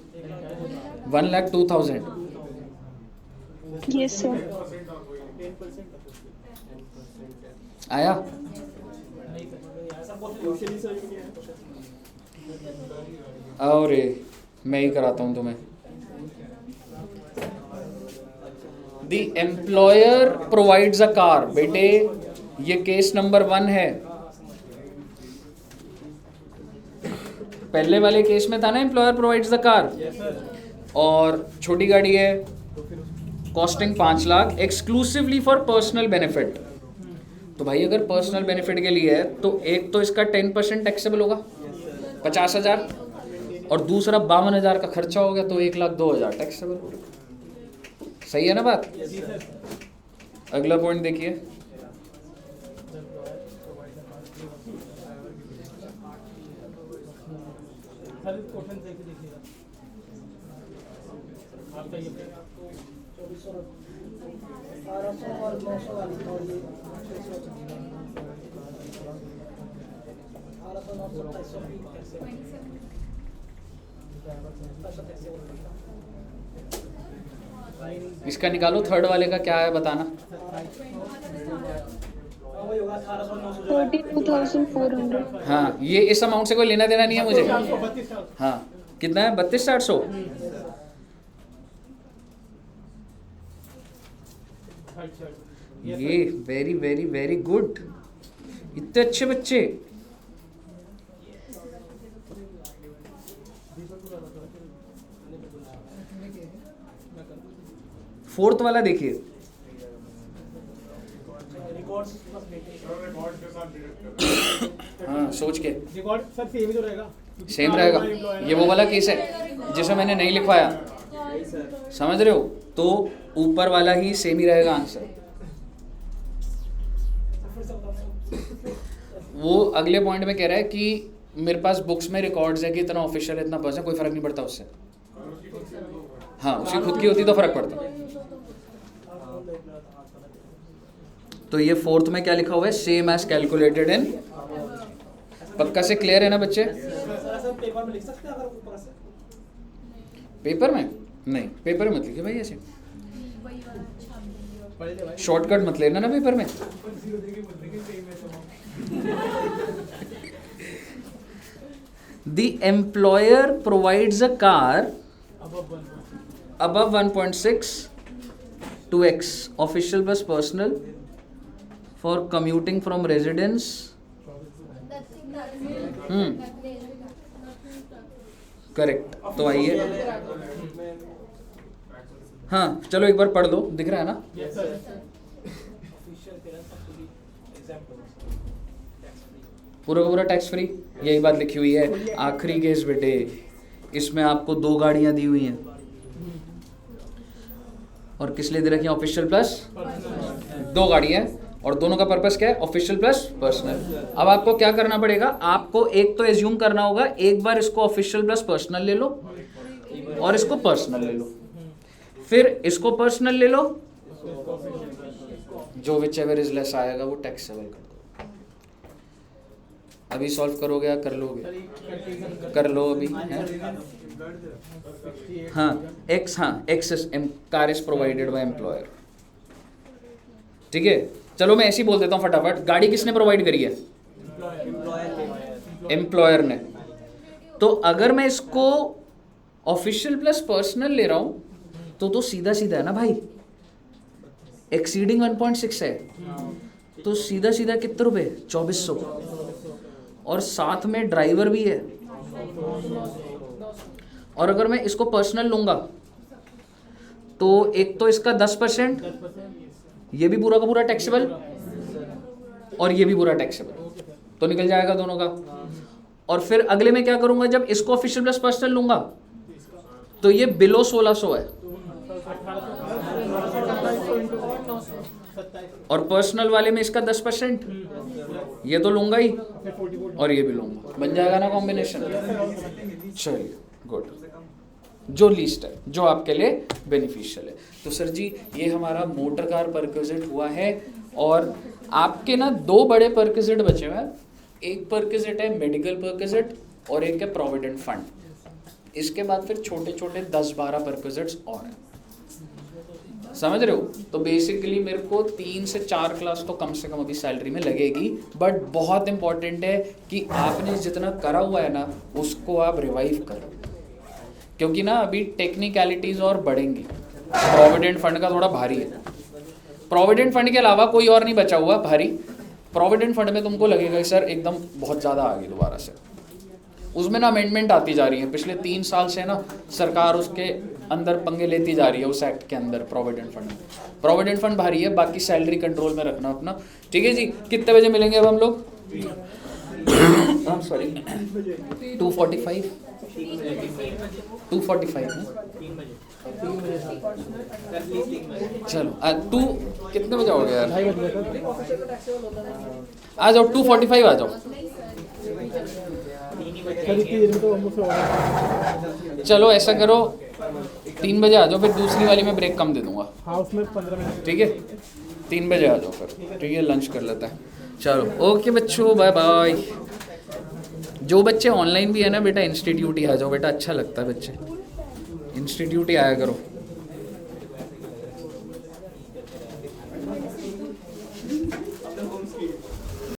1,02,000। Yes sir. आया? अरे मैं ही कराता हूँ तुम्हें। The employer provides a car. बेटे ये केस नंबर 1 है। पहले वाले केस में था ना एम्प्लॉयर प्रोवाइड्स द कार, और छोटी गाड़ी है, costing 5 lakh, exclusively for personal benefit. तो भाई अगर पर्सनल बेनिफिट के लिए है तो एक तो इसका 10% टैक्सेबल होगा 50,000, और दूसरा 52,000 का खर्चा हो गया तो 1,02,000 टैक्सेबल। सही है ना बात? अगला पॉइंट देखिए। सर क्वेश्चन देख लीजिएगा आप। सही है। 1200 और 900 वाली और ये 1200 900 250 कैसे इसका निकालो, थर्ड वाले का क्या है बताना। वही होगा 1800 900 32,400। हाँ, ये इस अमाउंट से कोई लेना देना नहीं है मुझे। 32,000। हाँ, कितना है? 32,800। ये वेरी वेरी वेरी गुड। इतने अच्छे बच्चे। फोर्थ वाला देखिए। हाँ, सोच के। रिकॉर्ड सर सेम ही तो रहेगा। सेम रहेगा। ये वो वाला केस है जिसे मैंने नहीं लिखवाया, समझ रहे हो? तो ऊपर वाला ही सेम ही रहेगा आंसर। वो अगले पॉइंट में कह रहा है कि मेरे पास बुक्स में रिकॉर्ड्स है कि इतना ऑफिशियल इतना पर्सन, कोई फर्क नहीं पड़ता उससे। हाँ, उसकी खुद की होती तो फर्क पड़ता। तो ये फोर्थ में क्या लिखा हुआ है? Same as calculated in. पक्का से क्लियर है ना बच्चे? सर पेपर में लिख सकते हैं अगर ऊपर से? पेपर में नहीं, पेपर में मत लिखिए भाई ऐसे। शॉर्टकट मत लेना ना पेपर में। The employer provides a car above 1.6 2x official plus personal for commuting from residence. Correct. तो आइए, हाँ चलो एक बार पढ़ लो, दिख रहा है ना? पूरा का पूरा टैक्स फ्री, यही बात लिखी हुई है। आखिरी केस बेटे, इसमें आपको 2 गाड़ियां दी हुई हैं और किस लिए दे रखी है? ऑफिशियल प्लस 2 गाड़ियां, और दोनों का पर्पस क्या है? Official plus personal. अब आपको क्या करना पड़ेगा? आपको एक तो एज्यूम करना होगा, एक बार इसको ऑफिशियल प्लस पर्सनल ले लो और इसको पर्सनल ले लो, फिर इसको पर्सनल ले लो, जो विच एवर इज लेस आएगा वो टैक्सेबल कर दो। अभी सॉल्व करोगे या कर लोगे? कर लो अभी है? हाँ, एक्स, हाँ x car is provided by employer. ठीक है, चलो मैं ऐसे ही बोल देता हूँ फटाफट। गाड़ी किसने प्रोवाइड करी है? एम्प्लॉयर ने। तो अगर मैं इसको ऑफिशियल प्लस पर्सनल ले रहा हूँ तो सीधा सीधा है ना भाई, एक्सीडिंग 1.6 है तो सीधा सीधा कितने रुपए 2400, और साथ में ड्राइवर भी है। और अगर मैं इसको पर्सनल लूंगा तो एक तो इसका 10%, ये भी पूरा का पूरा टैक्सेबल और ये भी पूरा टैक्सेबल, तो निकल जाएगा दोनों का। और फिर अगले में क्या करूंगा, जब इसको ऑफिशियल प्लस पर्सनल लूंगा तो ये बिलो 1600 है और पर्सनल वाले में इसका 10%, ये तो लूंगा ही और ये भी लूंगा, बन जाएगा ना कॉम्बिनेशन। चलिए गुड, जो लीस्ट है, जो आपके लिए बेनिफिशियल है। तो सर जी ये हमारा मोटर कार परक्विजिट हुआ है, और आपके ना 2 बड़े परक्विजिट बचे हुए हैं। एक परक्विजिट है मेडिकल परक्विजिट और एक है प्रोविडेंट फंड। इसके बाद फिर छोटे छोटे 10-12 परक्विजिट्स और हैं, समझ रहे हो। तो बेसिकली मेरे को 3 से 4 क्लास तो कम से कम अभी सैलरी में लगेगी, बट बहुत इंपॉर्टेंट है कि आपने जितना करा हुआ है ना उसको आप रिवाइव करो, क्योंकि ना अभी टेक्निकलिटीज और बढ़ेंगी। प्रोविडेंट फंड का थोड़ा भारी है, प्रोविडेंट फंड के अलावा कोई और नहीं बचा हुआ भारी। प्रोविडेंट फंड में तुमको लगेगा सर एकदम बहुत ज़्यादा आ गई दोबारा से, उसमें ना अमेंडमेंट आती जा रही है। पिछले 3 साल से ना सरकार उसके अंदर पंगे लेती जा रही है उस एक्ट के अंदर। प्रोविडेंट फंड भारी है, बाकी सैलरी कंट्रोल में रखना अपना, ठीक है जी। कितने बजे मिलेंगे अब हम लोग? सॉरी 2:45 चलो 2 कितने बजे हो गया यार? आ जाओ 2:45 आ जाओ। चलो ऐसा करो 3 बजे आ जाओ, फिर दूसरी वाली में ब्रेक कम दे दूंगा। हाँ उसमें 15 मिनट, ठीक है 3 बजे आ जाओ फिर, ठीक है लंच कर लेता है। चलो ओके बच्चों, बाय बाय। जो बच्चे ऑनलाइन भी है ना बेटा, इंस्टीट्यूट ही आ जाओ बेटा, अच्छा लगता है बच्चे, इंस्टीट्यूट ही आया करो।